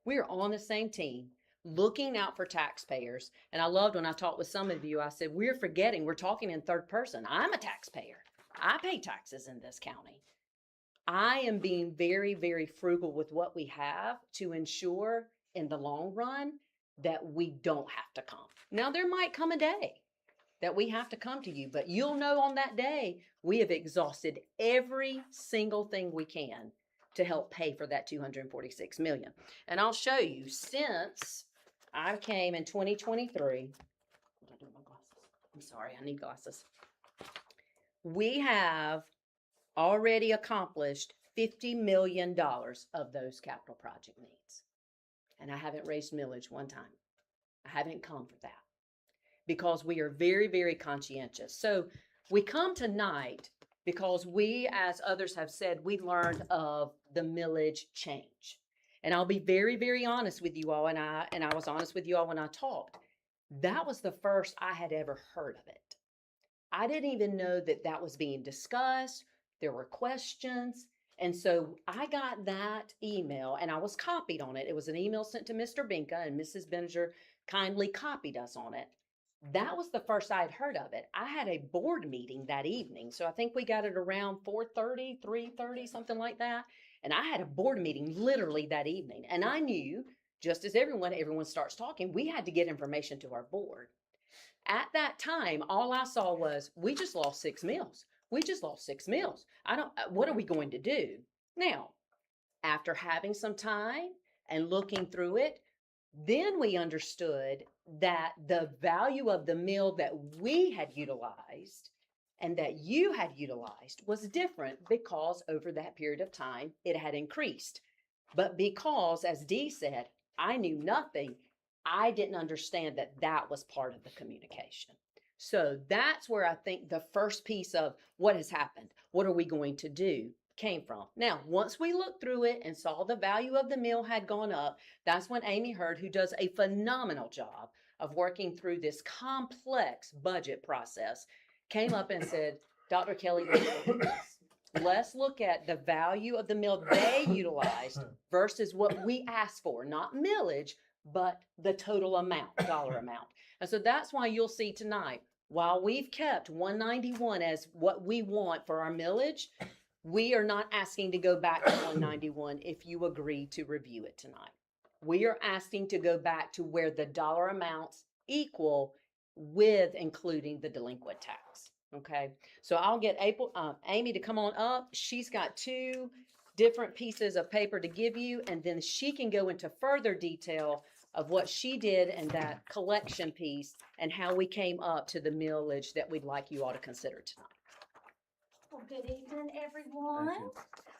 We're on the same team, looking out for taxpayers. And I loved when I talked with some of you, I said, we're talking in third person. I'm a taxpayer. I pay taxes in this county. I am being very, very frugal with what we have to ensure in the long run that we don't have to come. Now, there might come a day that we have to come to you, but you'll know on that day, we have exhausted every single thing we can to help pay for that $246 million. And I'll show you, since I came in 2023, I'm sorry, I need glasses. We have already accomplished $50 million of those capital project needs. and I haven't raised millage one time. I haven't come for that because we are very, very conscientious. So we come tonight because we, as others have said, we learned of the millage change. And I'll be very, very honest with you all, and I was honest with you all when I talked. That was the first I had ever heard of it. I didn't even know that that was being discussed. There were questions. And so I got that email and I was copied on it. It was an email sent to Mr. Binka, and Mrs. Benninger kindly copied us on it. That was the first I had heard of it. I had a board meeting that evening. So I think we got it around 4:30, 3:30, something like that. And I had a board meeting literally that evening. And I knew, just as everyone starts talking, we had to get information to our board. At that time, all I saw was, we just lost 6 mills. We just lost 6 mills. What are we going to do? Now, after having some time and looking through it, then we understood that the value of the mill that we had utilized and that you had utilized was different because over that period of time, it had increased. But because, as Dee said, I knew nothing, I didn't understand that that was part of the communication. So that's where I think the first piece of what has happened, what are we going to do, came from. Now, once we looked through it and saw the value of the mill had gone up, that's when Amy Hurd, who does a phenomenal job of working through this complex budget process, came up and said, Dr. Kelly, let's look at the value of the mill they utilized versus what we asked for, not millage, but the total amount, dollar amount. And so that's why you'll see tonight, while we've kept 191 as what we want for our millage, we are not asking to go back to 191 if you agree to review it tonight. We are asking to go back to where the dollar amounts equal with including the delinquent tax. Okay, so I'll get Amy to come on up. She's got 2 different pieces of paper to give you, and then she can go into further detail of what she did and that collection piece and how we came up to the millage that we'd like you all to consider tonight. Well, good evening, everyone.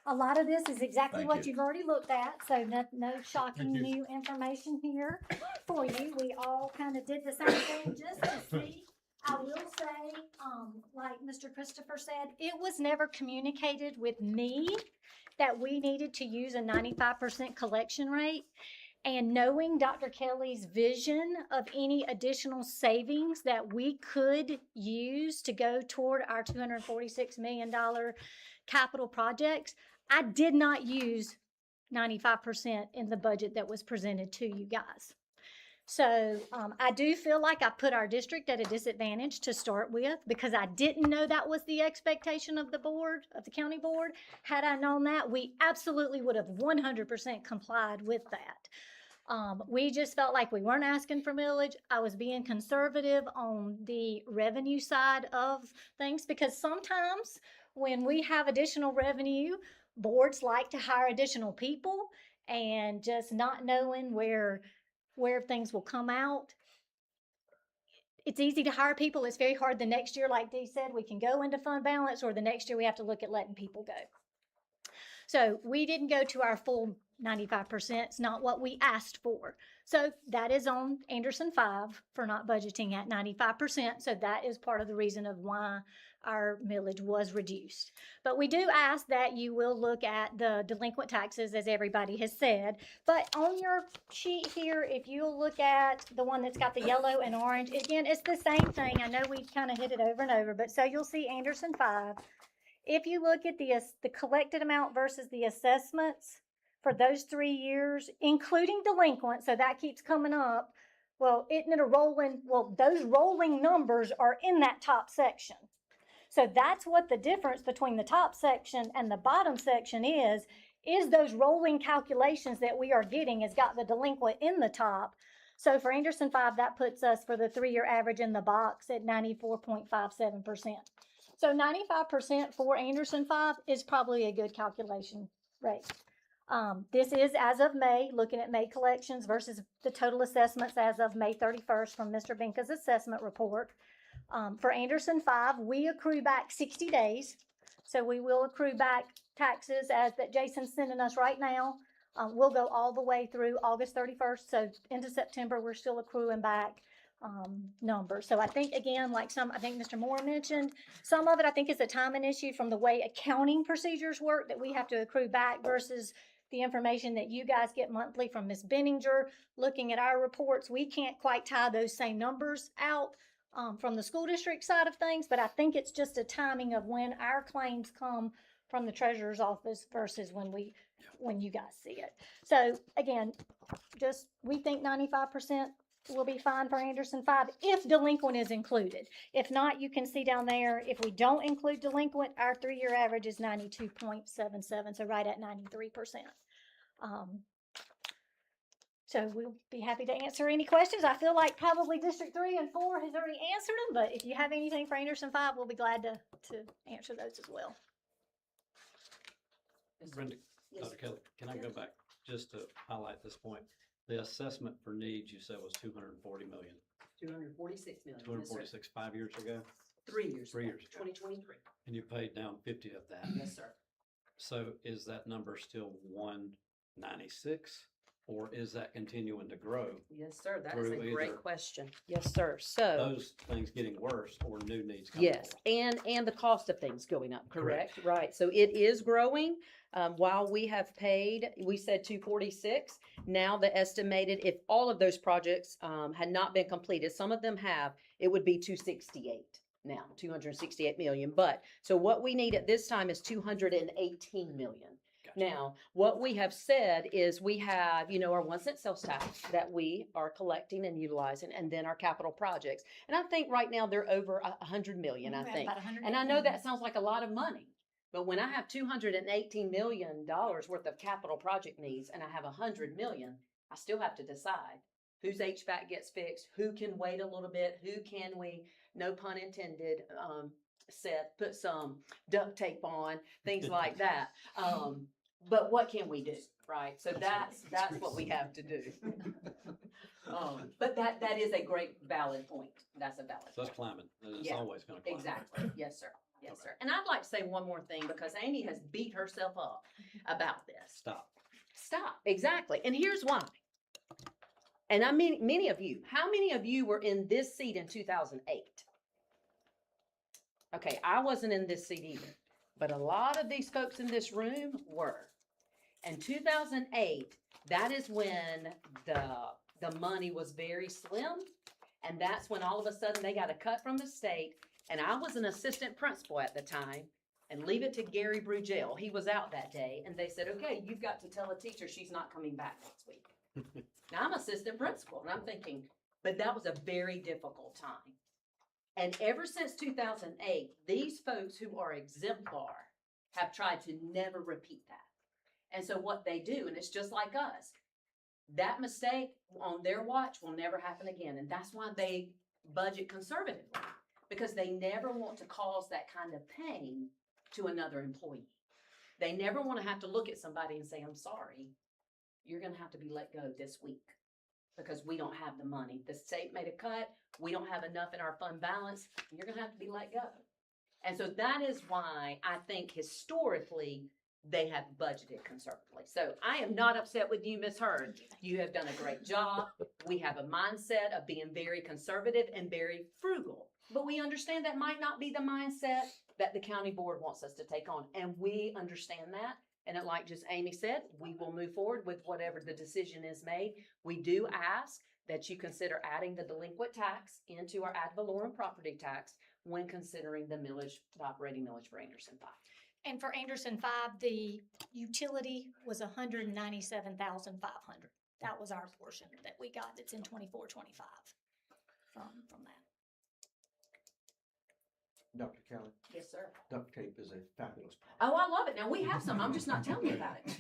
A lot of this is exactly what you've already looked at, so no shocking new information here for you. We all kind of did the same thing just to see. I will say, like Mr. Christopher said, it was never communicated with me that we needed to use a 95% collection rate. And knowing Dr. Kelly's vision of any additional savings that we could use to go toward our $246 million capital projects, I did not use 95% in the budget that was presented to you guys. So I do feel like I put our district at a disadvantage to start with because I didn't know that was the expectation of the board, of the county board. Had I known that, we absolutely would have 100% complied with that. We just felt like we weren't asking for millage. I was being conservative on the revenue side of things because sometimes when we have additional revenue, boards like to hire additional people, and just not knowing where things will come out. It's easy to hire people. It's very hard the next year, like Dee said, we can go into fund balance, or the next year we have to look at letting people go. So we didn't go to our full 95%. It's not what we asked for. So that is on Anderson 5 for not budgeting at 95%. So that is part of the reason of why our millage was reduced. But we do ask that you will look at the delinquent taxes, as everybody has said. But on your sheet here, if you'll look at the one that's got the yellow and orange, again, it's the same thing. I know we kind of hit it over and over, but so you'll see Anderson 5. If you look at the collected amount versus the assessments for those 3 years, including delinquent, so that keeps coming up, well, isn't it a rolling, well, those rolling numbers are in that top section. So that's what the difference between the top section and the bottom section is those rolling calculations that we are getting has got the delinquent in the top. So for Anderson 5, that puts us for the 3-year average in the box at 94.57%. So 95% for Anderson 5 is probably a good calculation rate. This is as of May, looking at May collections versus the total assessments as of May 31st from Mr. Binka's assessment report. For Anderson 5, we accrue back 60 days. So we will accrue back taxes as that Jason's sending us right now We'll go all the way through August 31st, so into September, we're still accruing back numbers. So I think, again, like I think Mr. Moore mentioned, some of it I think is a timing issue from the way accounting procedures work, that we have to accrue back versus the information that you guys get monthly from Ms. Benninger. Looking at our reports, we can't quite tie those same numbers out from the school district side of things, but I think it's just a timing of when our claims come from the treasurer's office versus when you guys see it. So again, we think 95% will be fine for Anderson 5 if delinquent is included. If not, you can see down there, if we don't include delinquent, our 3-year average is 92.77, so right at 93%. So we'll be happy to answer any questions. I feel like probably District 3 and 4 has already answered them, but if you have anything for Anderson 5, we'll be glad to answer those as well. Brenda, Dr. Kelly, can I go back just to highlight this point? The assessment for needs, you said, was 240 million. 246 million. 246, 5 years ago? 3 years. 3 years ago. 2023. And you paid down 50 of that. Yes, sir. So is that number still 196, or is that continuing to grow? Yes, sir. That is a through great either question. Yes, sir. So. Those things getting worse or new needs coming Yes, forward? and the cost of things going up, correct? Correct. Right, so it is growing. While we have paid, we said 246, now the estimated, if all of those projects had not been completed, some of them have, it would be 268 now, 268 million. But, so what we need at this time is 218 million. Gotcha. Now, what we have said is we have, our 1 cent sales tax that we are collecting and utilizing, and then our capital projects. And I think right now they're over 100 million, I think. And I know that sounds like a lot of money, but when I have $218 million worth of capital project needs and I have 100 million, I still have to decide whose HVAC gets fixed, who can wait a little bit, who can we, no pun intended, put some duct tape on, things like that. But what can we do, right? So that's what we have to do. But that is a great valid point. That's a valid So it's point. climbing, and it's Yeah, always gonna climb. Exactly. Yes, sir. Yes, sir. And I'd like to say one more thing because Amy has beat herself up about this. Stop. Exactly. And here's why. And I mean, many of you, how many of you were in this seat in 2008? Okay, I wasn't in this seat either, but a lot of these folks in this room were. In 2008, that is when the money was very slim. And that's when all of a sudden they got a cut from the state. And I was an assistant principal at the time, and leave it to Gary Brugel. He was out that day, and they said, okay, you've got to tell a teacher she's not coming back next week. Now, I'm assistant principal, and I'm thinking, but that was a very difficult time. And ever since 2008, these folks who are exemplar have tried to never repeat that. And so what they do, and it's just like us, that mistake on their watch will never happen again. And that's why they budget conservatively, because they never want to cause that kind of pain to another employee. They never want to have to look at somebody and say, I'm sorry, you're going to have to be let go this week because we don't have the money. The state made a cut. We don't have enough in our fund balance. You're going to have to be let go. And so that is why I think historically they have budgeted conservatively. So I am not upset with you, Ms. Heard. You have done a great job. We have a mindset of being very conservative and very frugal. But we understand that might not be the mindset that the county board wants us to take on. And we understand that. And like just Amy said, we will move forward with whatever the decision is made. We do ask that you consider adding the delinquent tax into our ad valorem property tax when considering the millage, the operating millage for Anderson 5. And for Anderson 5, the utility was $197,500. That was our portion that we got that's in 24-25 from that. Dr. Kelly, Yes, sir. duct tape is a fabulous product. Oh, I love it. Now, we have some. I'm just not telling you about it.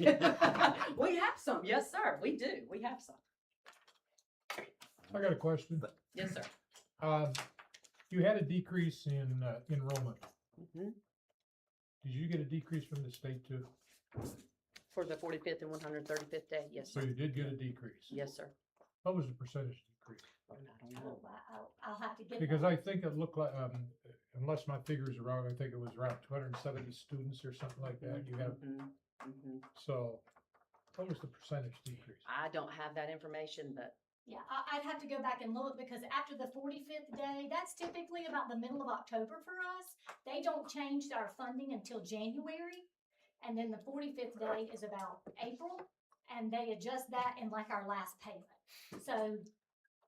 We have some. Yes, sir. We do. We have some. I got a question. Yes, sir. You had a decrease in enrollment. Mhm. Did you get a decrease from the state too? For the 45th and 135th day? Yes, So sir. you did get a decrease. Yes, sir. What was the percentage decrease? I don't know. I'll have to get. Because I think it looked like, unless my figures are wrong, I think it was around 270 students or something like that. You have, Mhm. Mhm. so What was the percentage decrease? I don't have that information, but Yeah, I'd have to go back and look because after the 45th day, that's typically about the middle of October for us. They don't change our funding until January. And then the 45th day is about April, and they adjust that in like our last payment. So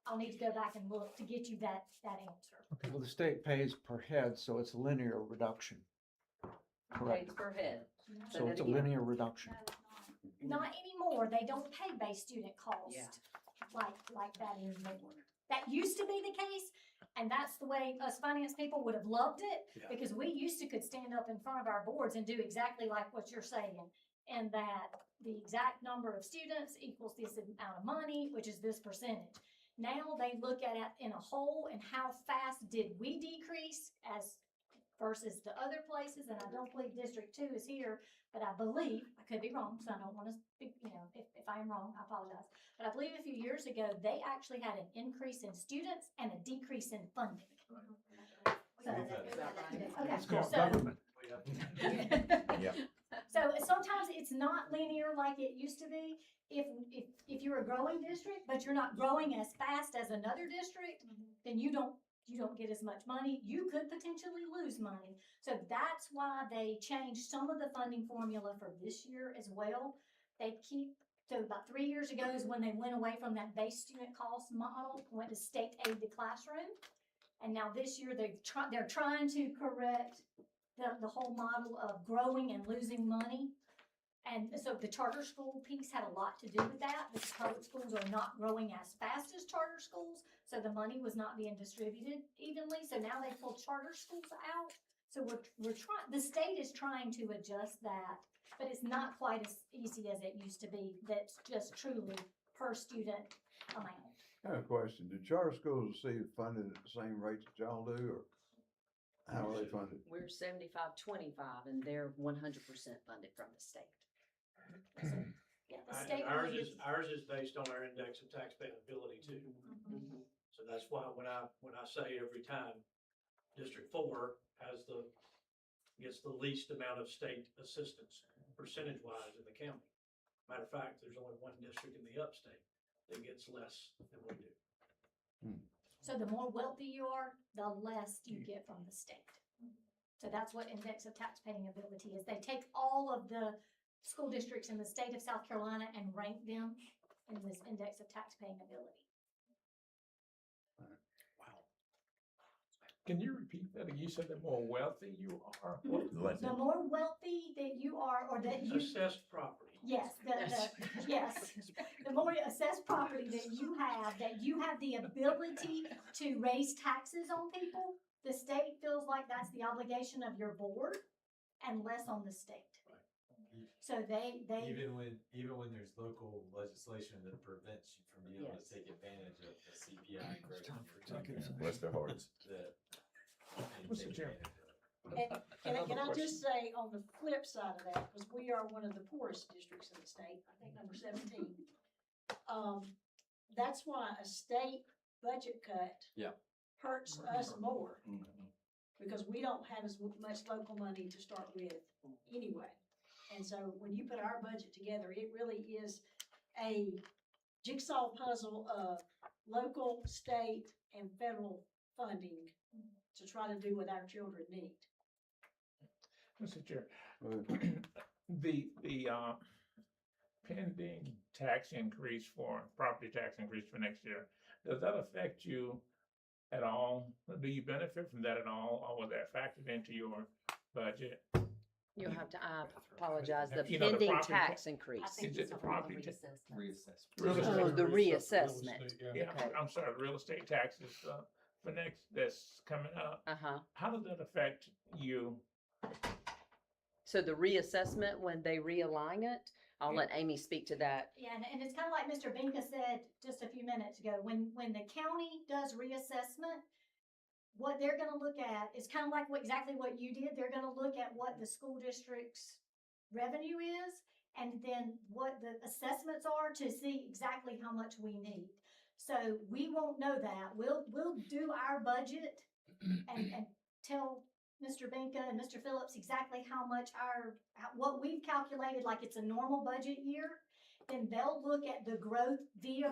I'll need to go back and look to get you that answer. Well, the state pays per head, so it's a linear reduction. Correct. grades per head. Say So that it's a again. linear reduction. Not anymore. They don't pay base student cost Yeah. like that anymore. That used to be the case, and that's the way us finance people would have loved it, Yeah. because we used to could stand up in front of our boards and do exactly like what you're saying, and that the exact number of students equals this amount of money, which is this percentage. Now they look at it in a whole and how fast did we decrease as versus the other places, and I don't believe District 2 is here, but I believe, I could be wrong, so I don't wanna speak, if I am wrong, I apologize. But I believe a few years ago, they actually had an increase in students and a decrease in funding. So- Okay, It's called so- government. Yeah. So sometimes it's not linear like it used to be. If you're a growing district, but you're not growing as fast as another district, then you don't get as much money. You could potentially lose money. So that's why they changed some of the funding formula for this year as well. So about 3 years ago is when they went away from that base student cost model, went to state aid to classroom. And now this year they're trying to correct the whole model of growing and losing money. And so the charter school piece had a lot to do with that, because public schools are not growing as fast as charter schools, so the money was not being distributed evenly, so now they pulled charter schools out. So we're trying, the state is trying to adjust that, but it's not quite as easy as it used to be, that's just truly per student amount. I have a question. Do charter schools receive funded at the same rate that y'all do, or how are they funded? We're 75-25, and they're 100% funded from the state. Yeah, the state. Ours really ours is based on our index of taxpaying ability too. Mhm. So that's why when I say every time, District 4 gets the least amount of state assistance percentage wise in the county. Matter of fact, there's only one district in the upstate that gets less than we do. So the more wealthy you are, the less you get from the state. So that's what index of taxpaying ability is. They take all of the school districts in the state of South Carolina and rank them in this index of taxpaying ability. Can you repeat that? You said the more wealthy you are. The more wealthy that you are, or that you, Assessed property. yes, yes, the more assessed property that you have the ability to raise taxes on people, the state feels like that's the obligation of your board and less on the state. So they. Even when there's local legislation that prevents you from being able to take advantage of the CPI growth. Bless their hearts. And can I just say, on the flip side of that, because we are one of the poorest districts in the state, I think number 17. That's why a state budget cut hurts us more, because we don't have as much local money to start with anyway. And so when you put our budget together, it really is a jigsaw puzzle of local, state, and federal funding to try to do what our children need. Mr. Chair, the pending property tax increase for next year, does that affect you at all? Do you benefit from that at all, or was that factored into your budget? You'll have to, I apologize, the You know, the pending property tax ta- increase. Is it the property tax? Oh, the reassessment. Yeah, Okay. I'm sorry, the real estate taxes for that's coming up. Uh-huh. How does that affect you? So the reassessment, when they realign it, I'll let Amy speak to that. Yeah, and it's kind of like Mr. Binka said just a few minutes ago, when the county does reassessment, what they're gonna look at is kind of like exactly what you did. They're gonna look at what the school district's revenue is, and then what the assessments are to see exactly how much we need. So we won't know that. We'll do our budget and tell Mr. Binka and Mr. Phillips exactly how much what we've calculated, like it's a normal budget year. then they'll look at the growth via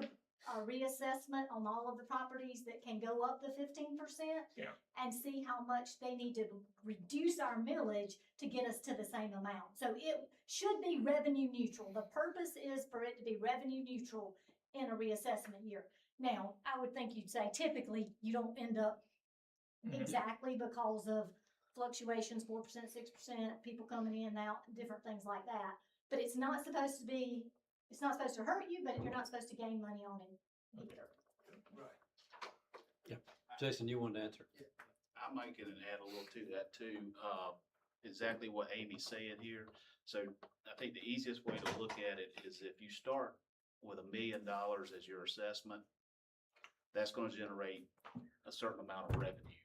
reassessment on all of the properties that can go up the 15%. Yeah. And see how much they need to reduce our millage to get us to the same amount. So it should be revenue neutral. The purpose is for it to be revenue neutral in a reassessment year. Now, I would think you'd say typically you don't end up exactly because of fluctuations, 4%, 6%, people coming in and out, different things like that. But it's not supposed to be, it's not supposed to hurt you, but you're not supposed to gain money on it either. Right. Jason, you wanted to answer? I might get and add a little to that too. Exactly what Amy said here. So I think the easiest way to look at it is if you start with $1 million as your assessment, that's going to generate a certain amount of revenue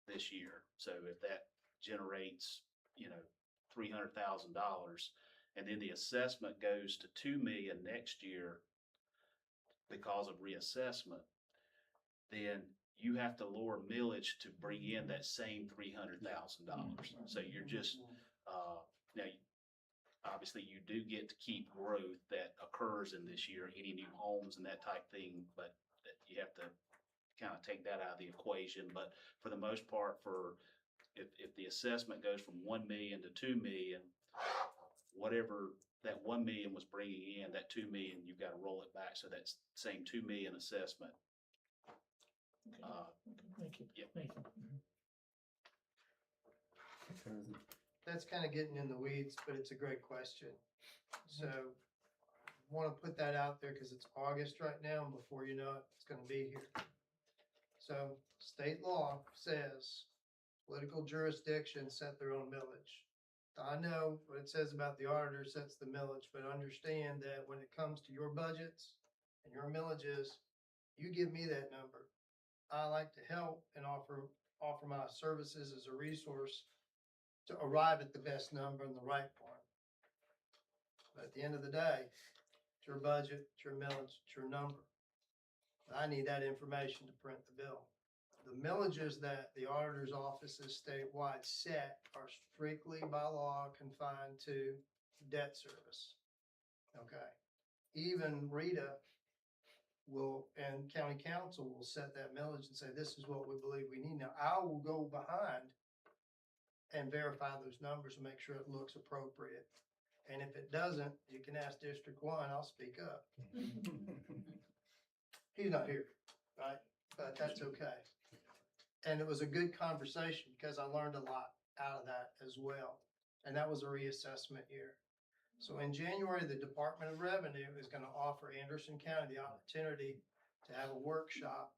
this year. So if that generates, $300,000, and then the assessment goes to 2 million next year because of reassessment, then you have to lower millage to bring in that same $300,000. So you're just, now, obviously you do get to keep growth that occurs in this year, any new homes and that type thing, but that you have to kind of take that out of the equation. But for the most part, if the assessment goes from 1 million to 2 million, whatever that 1 million was bringing in, that 2 million, you've got to roll it back. So that's same 2 million assessment. Thank you. Yep. Thank you. That's kind of getting in the weeds, but it's a great question. So want to put that out there because it's August right now, and before you know it, it's going to be here. So state law says political jurisdictions set their own millage. I know what it says about the auditor sets the millage, but understand that when it comes to your budgets and your millages, you give me that number. I like to help and offer my services as a resource to arrive at the best number and the right one. But at the end of the day, it's your budget, it's your millage, it's your number. I need that information to print the bill. The millages that the auditor's offices statewide set are strictly by law confined to debt service. Okay. Even Rita and county council will set that millage and say, this is what we believe we need. Now, I will go behind and verify those numbers and make sure it looks appropriate. And if it doesn't, you can ask District 1, I'll speak up. He's not here, right? But that's okay. And it was a good conversation because I learned a lot out of that as well. And that was a reassessment year. So in January, the Department of Revenue is going to offer Anderson County the opportunity to have a workshop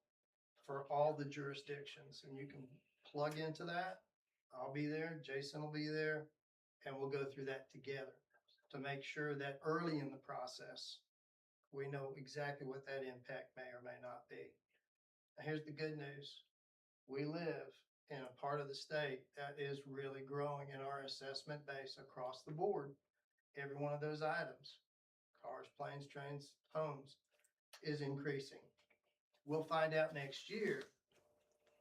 for all the jurisdictions. And you can plug into that. I'll be there, Jason will be there, and we'll go through that together to make sure that early in the process, we know exactly what that impact may or may not be. Now, here's the good news. We live in a part of the state that is really growing in our assessment base across the board. Every one of those items, cars, planes, trains, homes, is increasing. We'll find out next year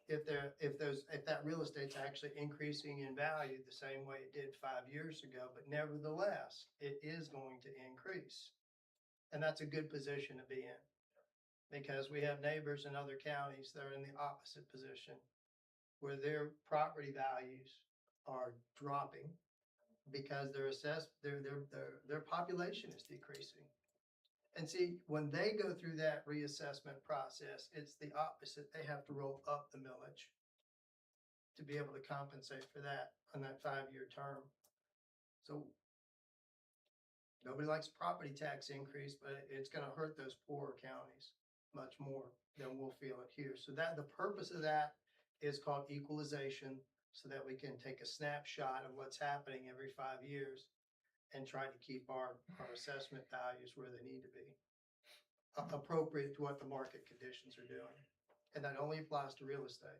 if that real estate's actually increasing in value the same way it did 5 years ago, but nevertheless, it is going to increase. And that's a good position to be in because we have neighbors in other counties that are in the opposite position where their property values are dropping because their population is decreasing. And see, when they go through that reassessment process, it's the opposite. They have to roll up the millage to be able to compensate for that on that 5-year term. So nobody likes property tax increase, but it's going to hurt those poorer counties much more than we'll feel it here. So that the purpose of that is called equalization, so that we can take a snapshot of what's happening every 5 years and try to keep our assessment values where they need to be, appropriate to what the market conditions are doing. And that only applies to real estate.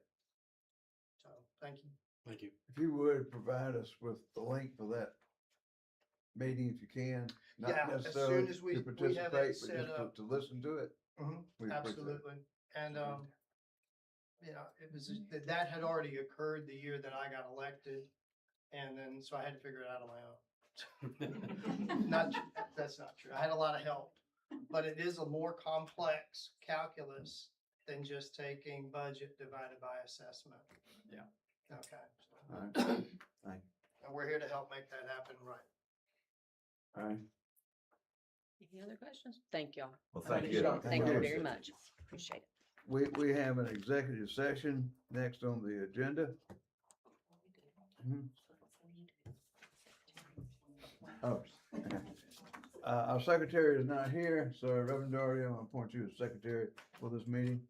So, thank you. Thank you. If you would provide us with the link for that meeting if you can, not Yeah, as necessarily soon as we to have it participate, but set just up. to listen to it. We appreciate it. Absolutely. And, it was, that had already occurred the year that I got elected. And then, so I had to figure it out on my own. That's not true. I had a lot of help but it is a more complex calculus than just taking budget divided by assessment. Yeah. Okay. All right, thank And we're here to help make that happen right. all right. Any other questions? Thank y'all. Well, I thank you. appreciate it. Thank you Thank you. very much. Appreciate it. We have an executive session next on the agenda. Mhm. Oh, okay. Our secretary is not here, so Reverend Doherty, I'm gonna appoint you as secretary for this meeting.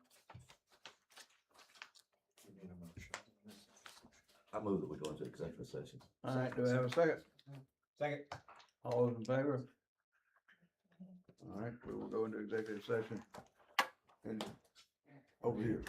I move that we go into executive session. All right, do I have a second? Second. All those in favor? All right, we will go into executive session. And over here.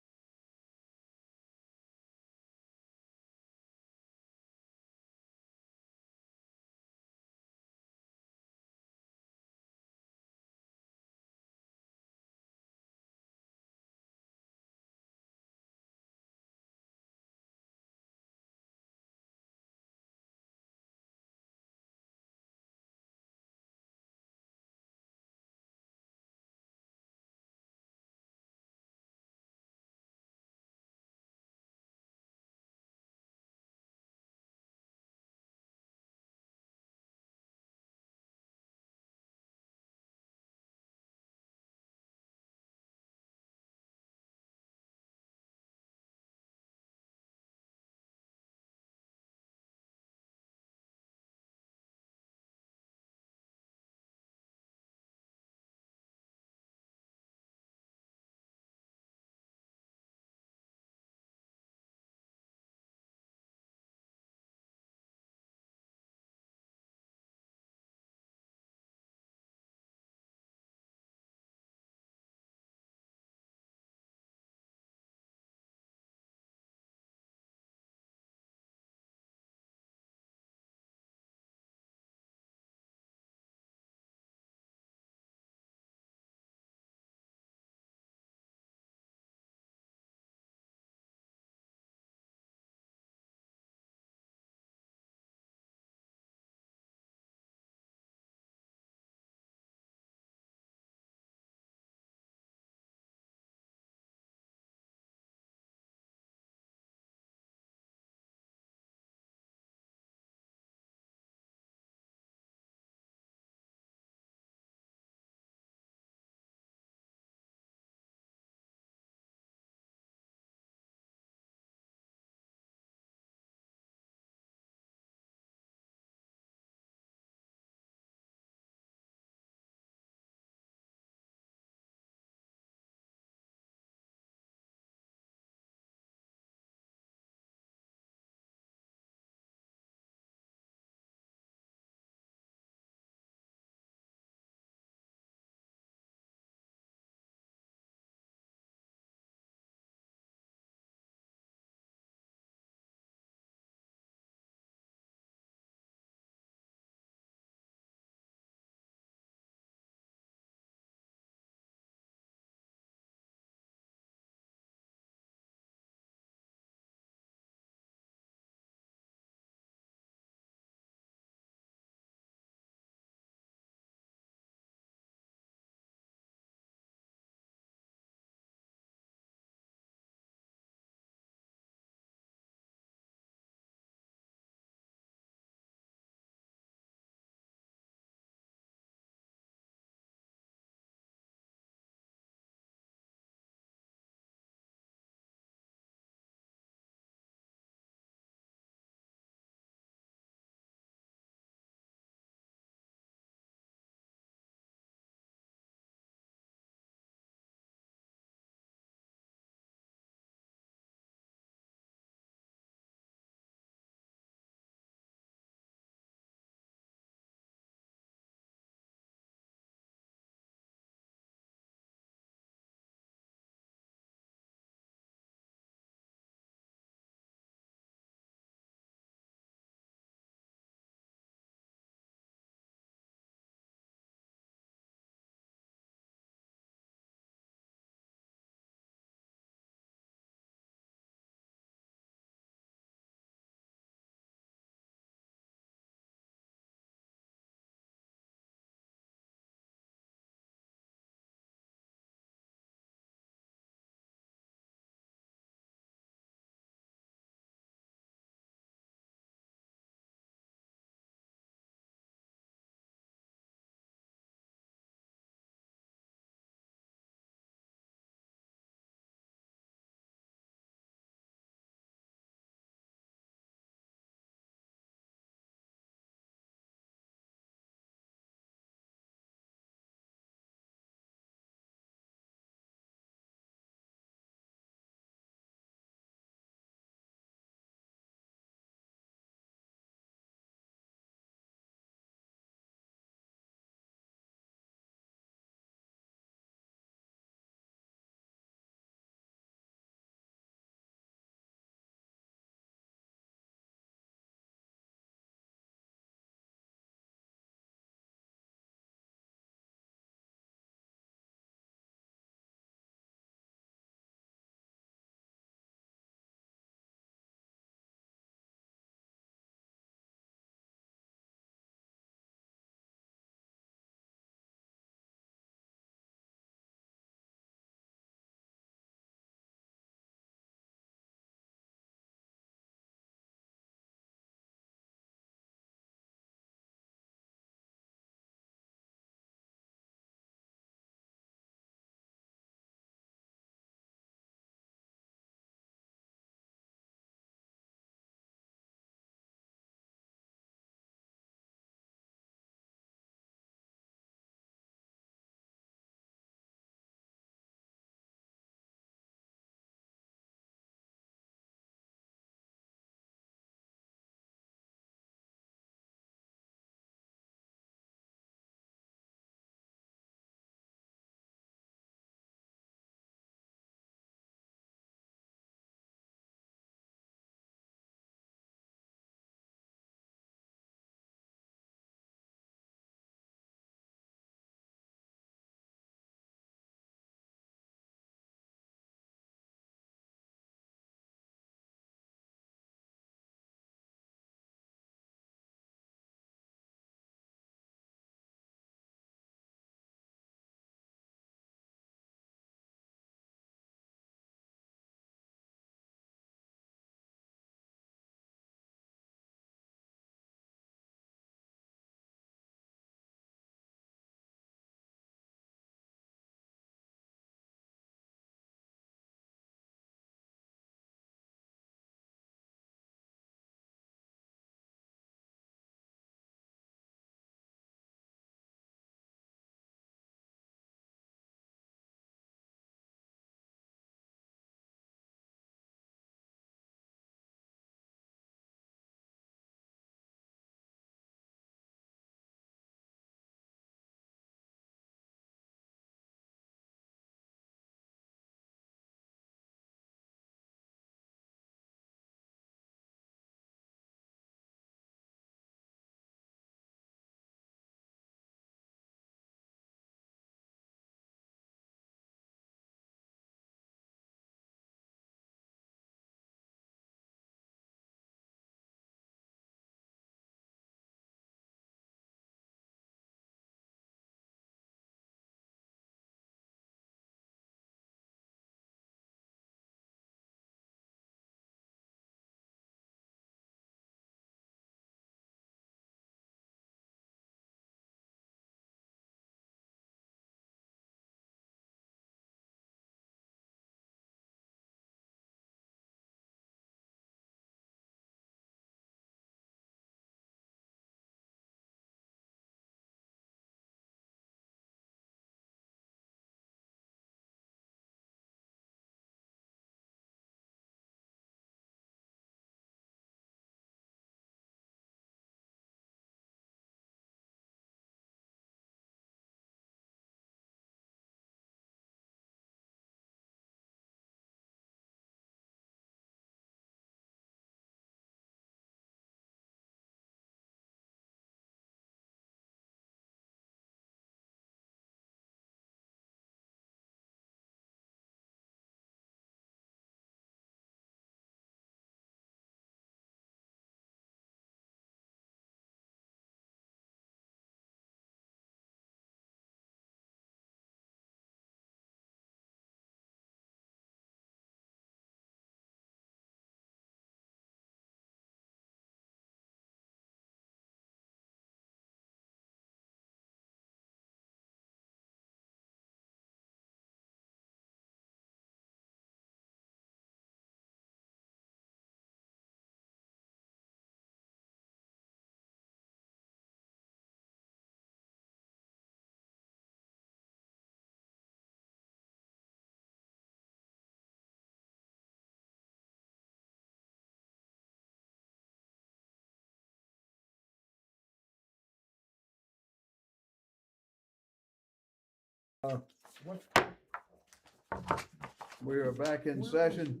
We are back in session.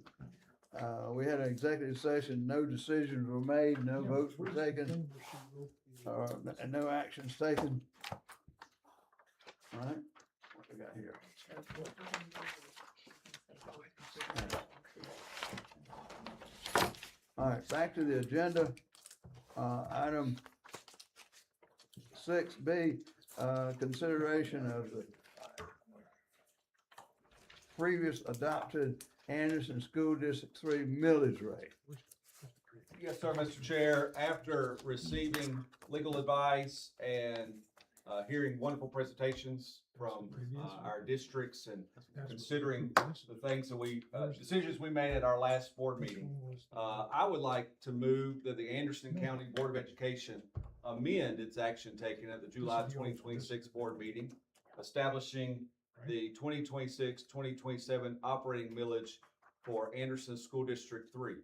We had an executive session, no decisions were made, no votes were taken, and no actions taken. All right, what we got here? All right, back to the agenda. Item 6B, consideration of the previous adopted Anderson School District 3 millage rate. Yes, sir, Mr. Chair. After receiving legal advice and hearing wonderful presentations from our districts and considering the things that decisions we made at our last board meeting, I would like to move that the Anderson County Board of Education amend its action taken at the July 2026 board meeting, establishing the 2026-2027 operating millage for Anderson School District 3,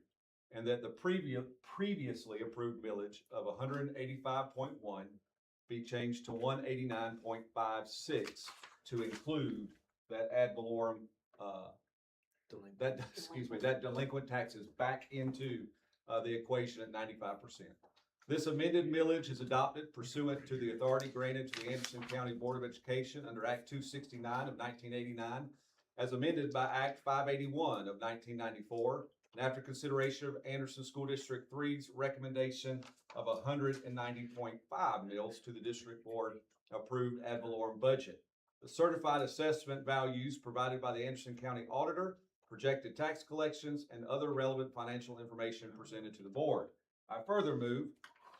and that the previously approved millage of 185.1 be changed to 189.56 to include that ad valorem, that delinquent taxes back into the equation at 95%. This amended millage is adopted pursuant to the authority granted to the Anderson County Board of Education under Act 269 of 1989, as amended by Act 581 of 1994, and after consideration of Anderson School District 3's recommendation of 190.5 mils to the district board approved ad valorem budget. The certified assessment values provided by the Anderson County Auditor, projected tax collections, and other relevant financial information presented to the board. I further move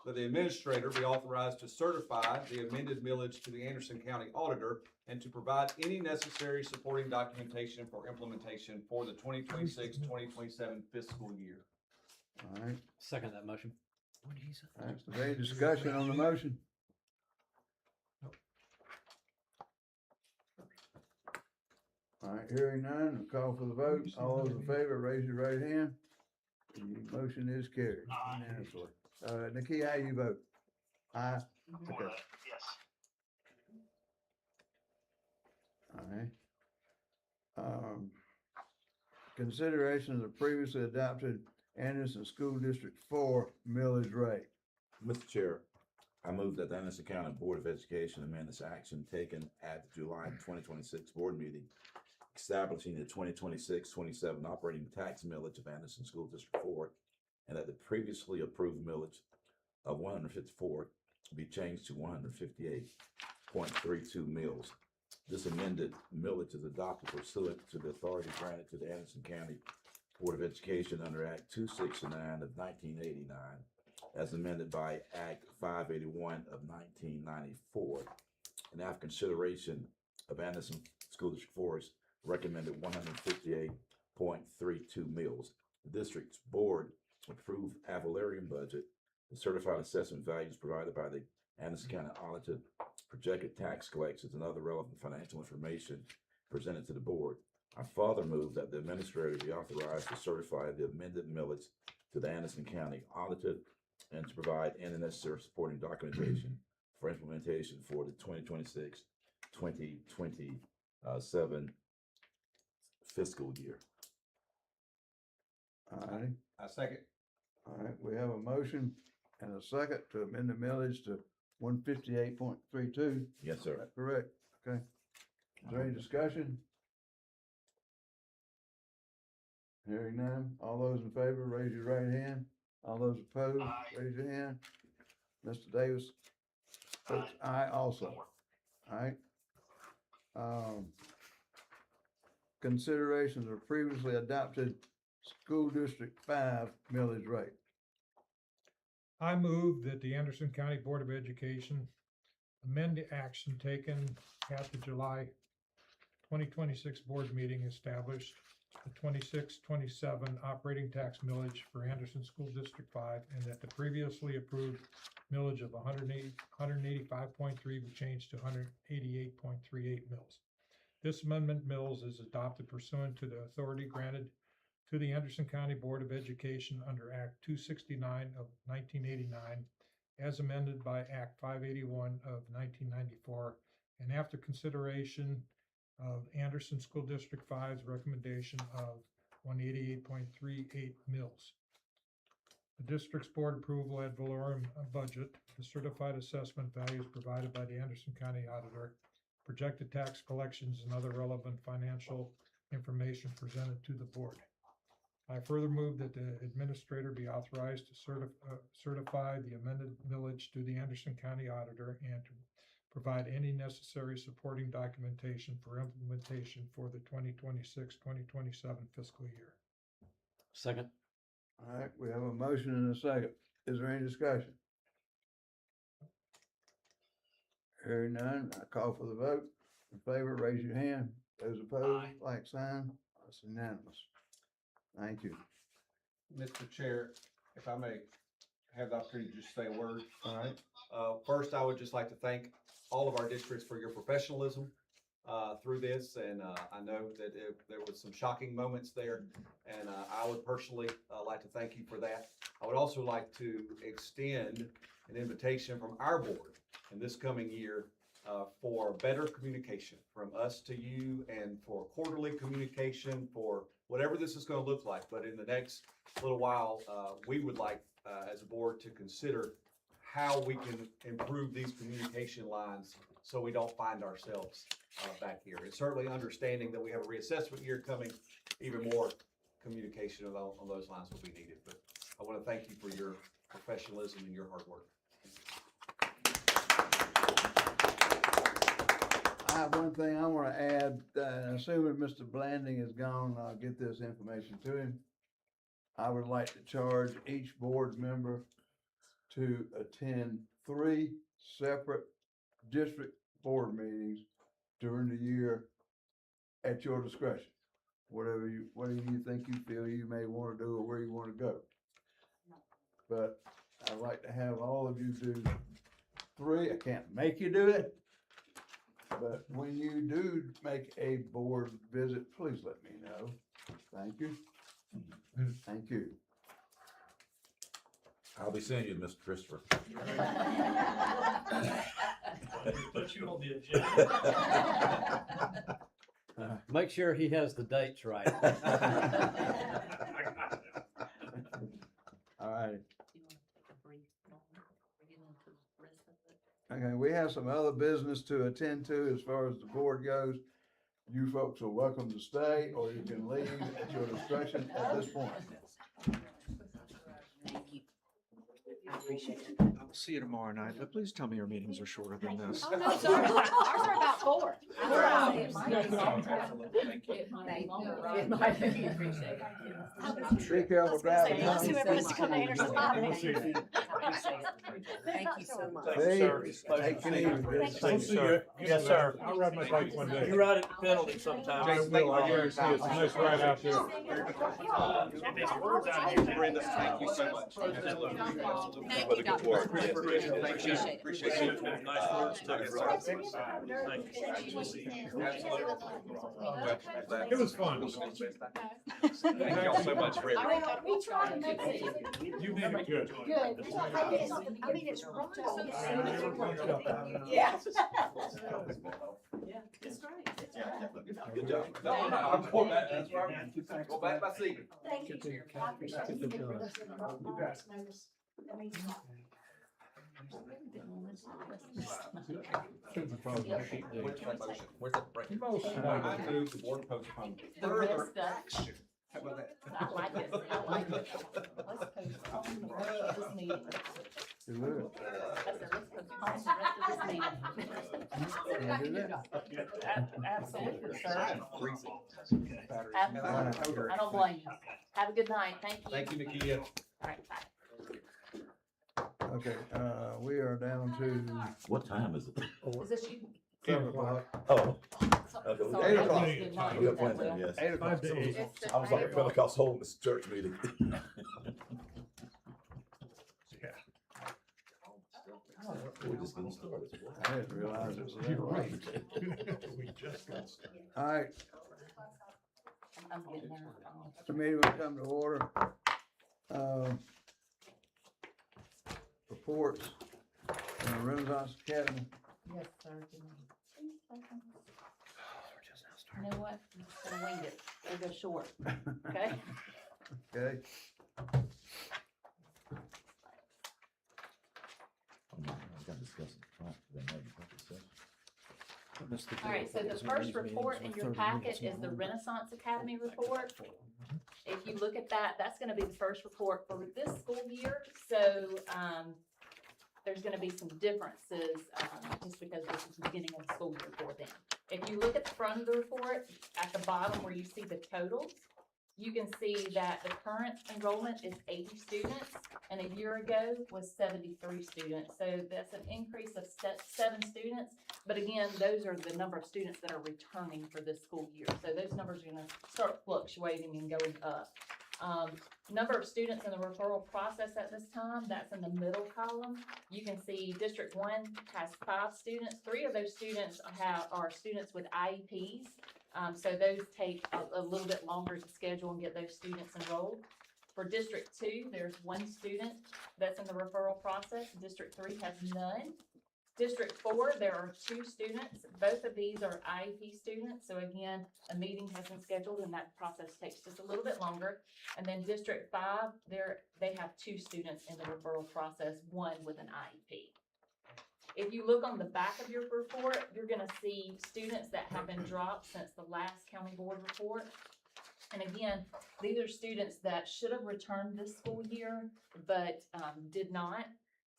that the administrator be authorized to certify the amended millage to the Anderson County Auditor and to provide any necessary supporting documentation for implementation for the 2026-2027 fiscal year. All right, Second that motion. all right, is there any discussion on the motion? All right, hearing none, I'll call for the vote. All those in favor, raise your right hand. The motion is carried unanimously. Nikki, how you vote? Aye? Okay. Yes. All right. Consideration of the previously adopted Anderson School District 4 millage rate. Mr. Chair, I move that the Anderson County Board of Education amend its action taken at the July 2026 board meeting, establishing the 2026-27 operating tax millage of Anderson School District 4, and that the previously approved millage of 154 be changed to 158.32 mils. This amended millage is adopted pursuant to the authority granted to the Anderson County Board of Education under Act 269 of 1989, as amended by Act 581 of 1994, and after consideration of Anderson School District 4's recommended 158.32 mils. The district's board approved ad valorem budget, the certified assessment values provided by the Anderson County audited projected tax collections and other relevant financial information presented to the board. I further move that the administrator be authorized to certify the amended millage to the Anderson County audited and to provide any necessary supporting documentation for implementation for the 2026-2027 fiscal year. All right, I second. all right, we have a motion and a second to amend the millage to 158.32. Yes, Is sir. that correct? Okay. Is there any discussion? Hearing none. All those in favor, raise your right hand. All those opposed, raise your hand. Mr. Davis votes aye also. All right. Consideration of previously adopted School District 5 millage rate. I move that the Anderson County Board of Education amend the action taken at the July 2026 board meeting, establish the 26-27 operating tax millage for Anderson School District 5, and that the previously approved millage of 185.3 be changed to 188.38 mils. This amendment mills is adopted pursuant to the authority granted to the Anderson County Board of Education under Act 269 of 1989, as amended by Act 581 of 1994, and after consideration of Anderson School District 5's recommendation of 188.38 mils. The district's board approval ad valorem budget, the certified assessment values provided by the Anderson County Auditor, projected tax collections and other relevant financial information presented to the board. I further move that the administrator be authorized to certify the amended millage to the Anderson County Auditor and to provide any necessary supporting documentation for implementation for the 2026-2027 fiscal year. Second. All right, we have a motion and a second. Is there any discussion? Hearing none, I call for the vote. In favor, raise your hand. Those opposed, like sign. That's unanimous. Thank you. Mr. Chair, if I may have the opportunity to just say a word. All right. First, I would just like to thank all of our districts for your professionalism through this, and I know that there was some shocking moments there, and I would personally like to thank you for that. I would also like to extend an invitation from our board in this coming year for better communication from us to you, and for quarterly communication, for whatever this is going to look like. But in the next little while, we would like as a board to consider how we can improve these communication lines so we don't find ourselves back here. And certainly understanding that we have a reassessment year coming, even more communication on those lines will be needed. But I want to thank you for your professionalism and your hard work. I have one thing I want to add. Assuming Mr. Blanding is gone, I'll get this information to him. I would like to charge each board member to attend 3 separate district board meetings during the year at your discretion. Whatever you think you feel you may want to do or where you want to go. But I'd like to have all of you do 3. I can't make you do it. But when you do make a board visit, please let me know. Thank you. Thank you. I'll be seeing you, Mr. Christopher. Put you on the agenda. Make sure he has the dates right. All right. Okay, we have some other business to attend to as far as the board goes. You folks are welcome to stay, or you can leave at your discretion at this point. Thank you. I appreciate it. I will see you tomorrow night, but please tell me your meetings are shorter than this. Oh, no, sorry. Ours are about 4. It might be. Be careful driving. Let's do everything to come to Anderson Bobby. Thank you so much. Thank you, sir. Take it easy. Thank you, sir. Yes, sir. I'll ride my bike one day. You ride at the penalty sometime. I will, I guarantee it's a nice ride out there. Brenda, thank you so much. Thank you, Dr. Appreciate it. Nice words too. It was fun. Thank y'all so much for everything. We try to make it. You made it good. Good. I mean, it's wrong. Yeah. It's great. Good job. No, I'm going back, that's right. Go back by seat. Thank you. I appreciate it. That means a lot. Where's that break? I move the board postpone further action. How about that? I like it. I like it. Let's postpone the rest of this meeting. You will. I said, let's postpone the rest of this meeting. Absolutely, sir. Absolutely. I don't blame you. Have a good night. Thank you. Thank you, Nakia. All right, bye. Okay, we are down to What time is it? Is this you? 7 o'clock. Oh, Sorry, 8 I o'clock. just did not we do got that plenty, well. yes. 8 o'clock. I was like a Pentecostal Holiness church meeting. We're just getting started. I didn't realize it was that You're late. right. We just got started. All right, I'm getting there. the meeting will come to order. Reports, Renaissance Academy. Yes, sir. You know what? I'm just gonna wing it. We'll go short, okay? Okay, All right, so the first report in your packet is the Renaissance Academy report. If you look at that, that's gonna be the first report for this school year, so, there's gonna be some differences, just because this is the beginning of the school year for them. If you look at the front of the report, at the bottom where you see the totals, you can see that the current enrollment is 80 students, and a year ago was 73 students. So that's an increase of 7 students. But again, those are the number of students that are returning for this school year. So those numbers are gonna start fluctuating and going up. Number of students in the referral process at this time, that's in the middle column. You can see District 1 has 5 students. 3 of those students are students with IEPs. So those take a little bit longer to schedule and get those students enrolled. For District 2, there's 1 student that's in the referral process. District 3 has none. District 4, there are 2 students. Both of these are IEP students. So again, a meeting has been scheduled and that process takes just a little bit longer. And then District 5, they have 2 students in the referral process, 1 with an IEP. If you look on the back of your report, you're gonna see students that have been dropped since the last county board report. And again, these are students that should have returned this school year, but did not.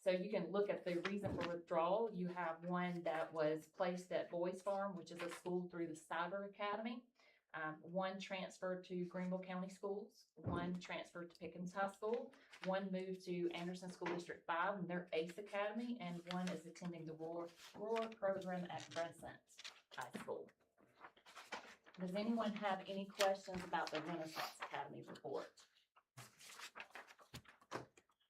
So you can look at the reason for withdrawal. You have one that was placed at Boys Farm, which is a school through the Cyber Academy. 1 transferred to Greenville County Schools, 1 transferred to Pickens High School, 1 moved to Anderson School District 5 and their ACE Academy, and 1 is attending the Roar program at Renaissance High School. Does anyone have any questions about the Renaissance Academy report?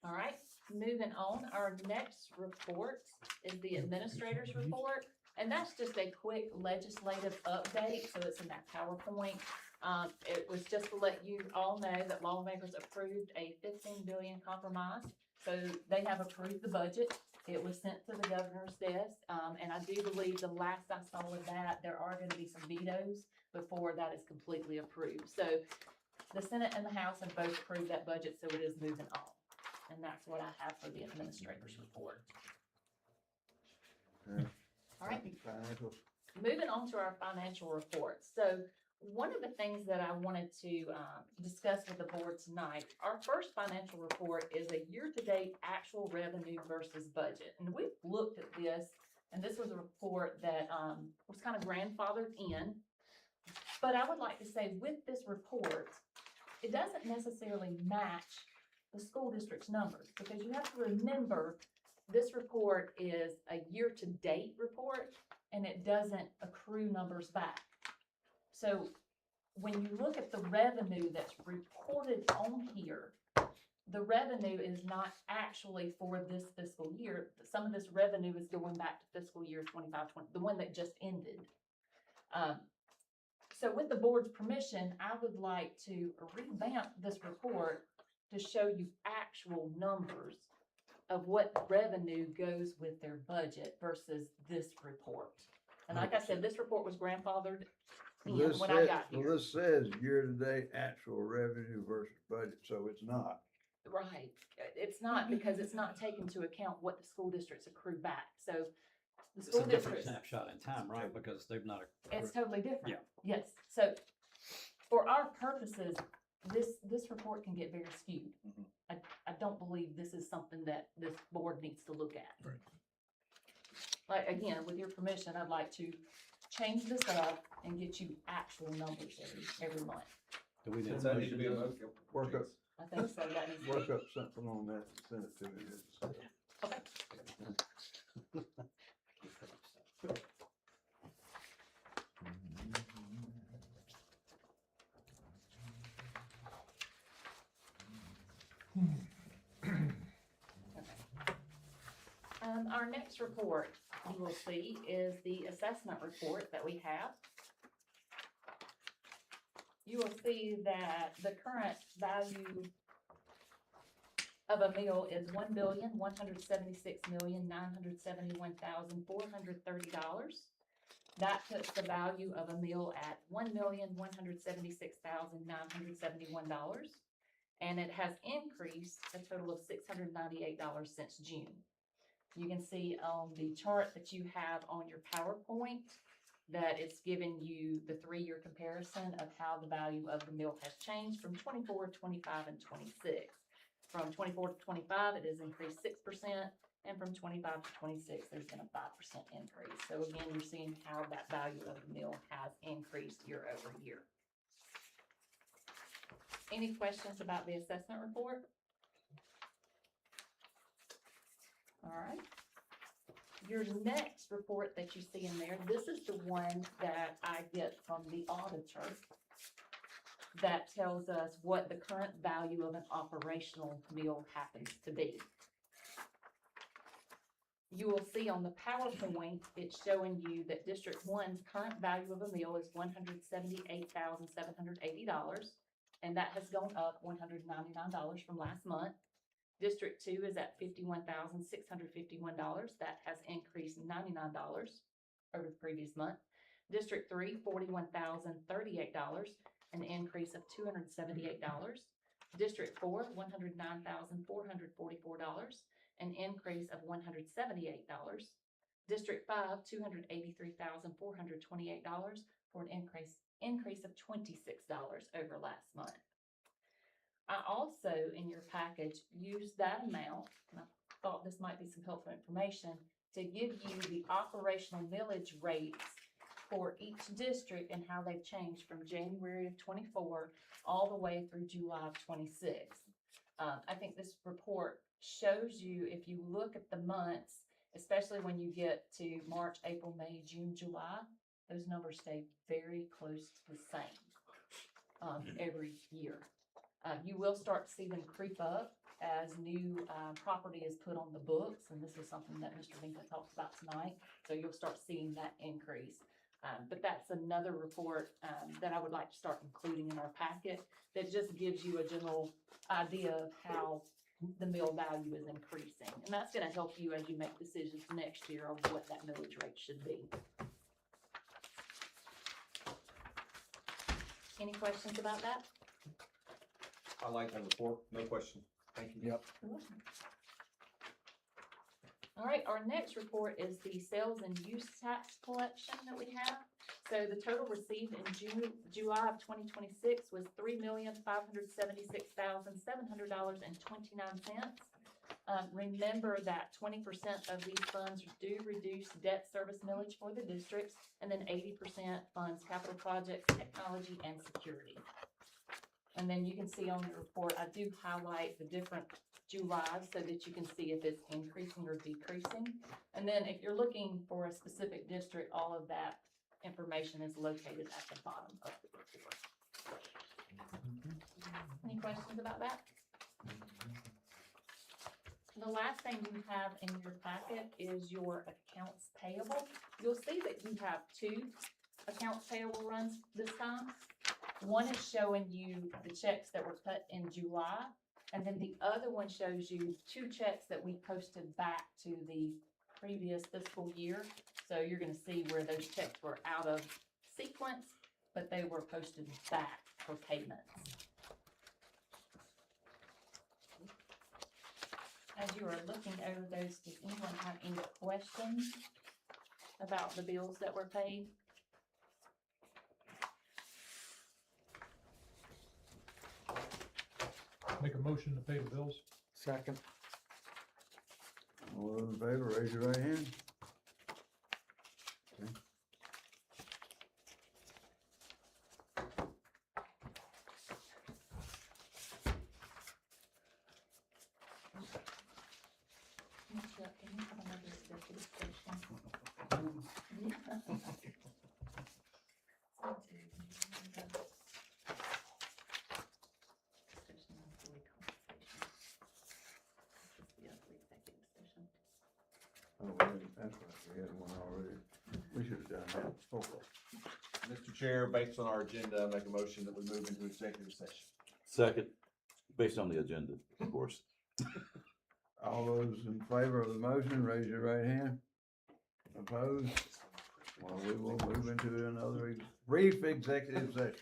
All right, moving on, our next report is the administrator's report. And that's just a quick legislative update, so it's in that PowerPoint. It was just to let you all know that lawmakers approved a $15 billion compromise. So they have approved the budget. It was sent to the governor's desk, and I do believe the last I saw of that, there are gonna be some vetoes before that is completely approved. So the Senate and the House have both approved that budget, so it is moving on. And that's what I have for the administrator's report. All right. Moving on to our financial reports. So one of the things that I wanted to discuss with the board tonight, our first financial report is a year-to-date actual revenue versus budget. And we've looked at this, and this was a report that was kind of grandfathered in. But I would like to say with this report, it doesn't necessarily match the school district's numbers, because you have to remember this report is a year-to-date report, and it doesn't accrue numbers back. So when you look at the revenue that's reported on here, the revenue is not actually for this fiscal year. Some of this revenue is going back to fiscal year 25-20, the one that just ended. So with the board's permission, I would like to revamp this report to show you actual numbers of what revenue goes with their budget versus this report. And like I said, this report was grandfathered in when I got here. Well, this says year-to-date actual revenue versus budget, so it's not. Right. It's not, because it's not taken into account what the school districts accrue back. So the It's school a different districts, snapshot in time, right? Because they've not. it's totally different. Yeah. Yes. So for our purposes, this report can get very skewed. I don't believe this is something that this board needs to look at. Right. Like, again, with your permission, I'd like to change this up and get you actual numbers every month. Do we need Does a that need to motion be a to- motion? Work up, I think so, that needs to work be. up something on that and send it to me. Okay. Our next report you will see is the assessment report that we have. You will see that the current value of a meal is $1,176,971,430. That puts the value of a meal at $1,176,971. And it has increased a total of $698 since June. You can see on the chart that you have on your PowerPoint that it's giving you the 3-year comparison of how the value of the meal has changed from 24, 25, and 26. From 24 to 25, it has increased 6%, and from 25 to 26, there's been a 5% increase. So again, you're seeing how that value of the meal has increased year over year. Any questions about the assessment report? All right. Your next report that you see in there, this is the one that I get from the auditor that tells us what the current value of an operational meal happens to be. You will see on the PowerPoint, it's showing you that District 1's current value of a meal is $178,780, and that has gone up $199 from last month. District 2 is at $51,651. That has increased $99 over the previous month. District 3, $41,038, an increase of $278. District 4, $109,444, an increase of $178. District 5, $283,428 for an increase of $26 over last month. I also, in your package, used that amount, and I thought this might be some helpful information, to give you the operational millage rates for each district and how they've changed from January of 24 all the way through July of 26. I think this report shows you, if you look at the months, especially when you get to March, April, May, June, July, those numbers stay very close to the same every year. You will start to see them creep up as new property is put on the books, and this is something that Mr. Binka talked about tonight, so you'll start seeing that increase. But that's another report that I would like to start including in our packet that just gives you a general idea of how the meal value is increasing. And that's going to help you as you make decisions next year on what that millage rate should be. Any questions about that? I like that report, no question. Thank you. Yep. All right, our next report is the sales and use tax collection that we have. So the total received in July of 2026 was $3,576,700.29. Remember that 20% of these funds do reduce debt service millage for the districts, and then 80% funds capital projects, technology, and security. And then you can see on the report, I do highlight the different Julys so that you can see if it's increasing or decreasing. And then if you're looking for a specific district, all of that information is located at the bottom of the report. Any questions about that? The last thing you have in your packet is your accounts payable. You'll see that you have 2 accounts payable runs this time. One is showing you the checks that were cut in July, and then the other one shows you 2 checks that we posted back to the previous fiscal year. So you're going to see where those checks were out of sequence, but they were posted back for payments. As you are looking over those, does anyone have any questions about the bills that were paid? Make a motion to pay the bills. Second. All those in favor, raise your right hand. Okay. Can you have another executive session? Oh, that's right, we had one already. We should have done that. Okay. Mr. Chair, based on our agenda, I make a motion that we move into executive session. Second, based on the agenda, of course. All those in favor of the motion, raise your right hand. Opposed? Well, we will move into another brief executive session.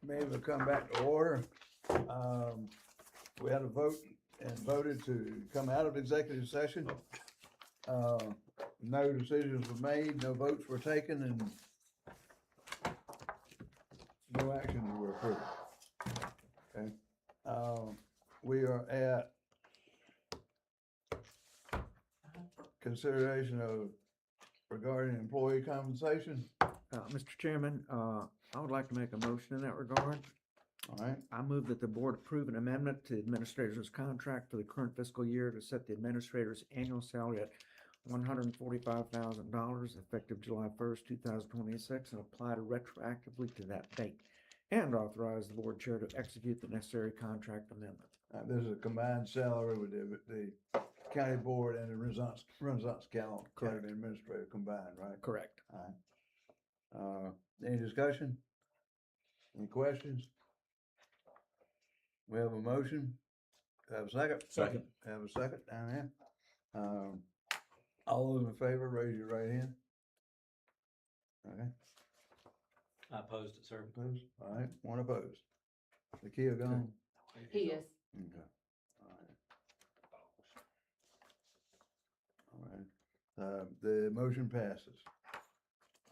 maybe we'll come back to order. We had a vote and voted to come out of executive session. No decisions were made, no votes were taken, and no actions were approved. Okay, we are at consideration of regarding employee compensation. Mr. Chairman, I would like to make a motion in that regard. All right, I move that the board approve an amendment to the administrator's contract for the current fiscal year to set the administrator's annual salary at $145,000 effective July 1st, 2026, and apply to retroactively to that date, and authorize the board chair to execute the necessary contract amendment. this is a combined salary with the county board and the Renaissance County Correct. administrator combined, right? Correct. All right. Any discussion? Any questions? We have a motion. Have a second? Second. Have a second down there. All those in favor, raise your right hand. Okay, I opposed it, sir. opposed? All right, one opposed. The key are gone? He is. Okay. All right, the motion passes.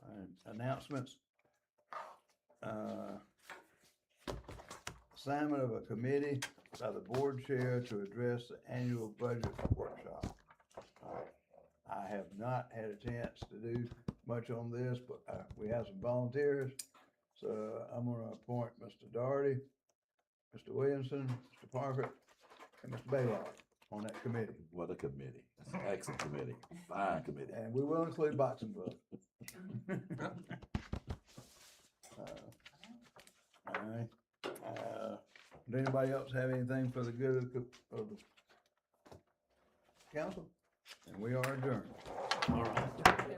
All right, announcements. Assignment of a committee by the board chair to address the annual budget workshop. I have not had a chance to do much on this, but we have some volunteers. So I'm gonna appoint Mr. Doherty, Mr. Williamson, Mr. Parker, and Mr. Baylock on that committee. What a committee. It's an excellent committee. Fine committee. And we will include boxing gloves. All right. Does anybody else have anything for the good of the council? And we are adjourned. All right.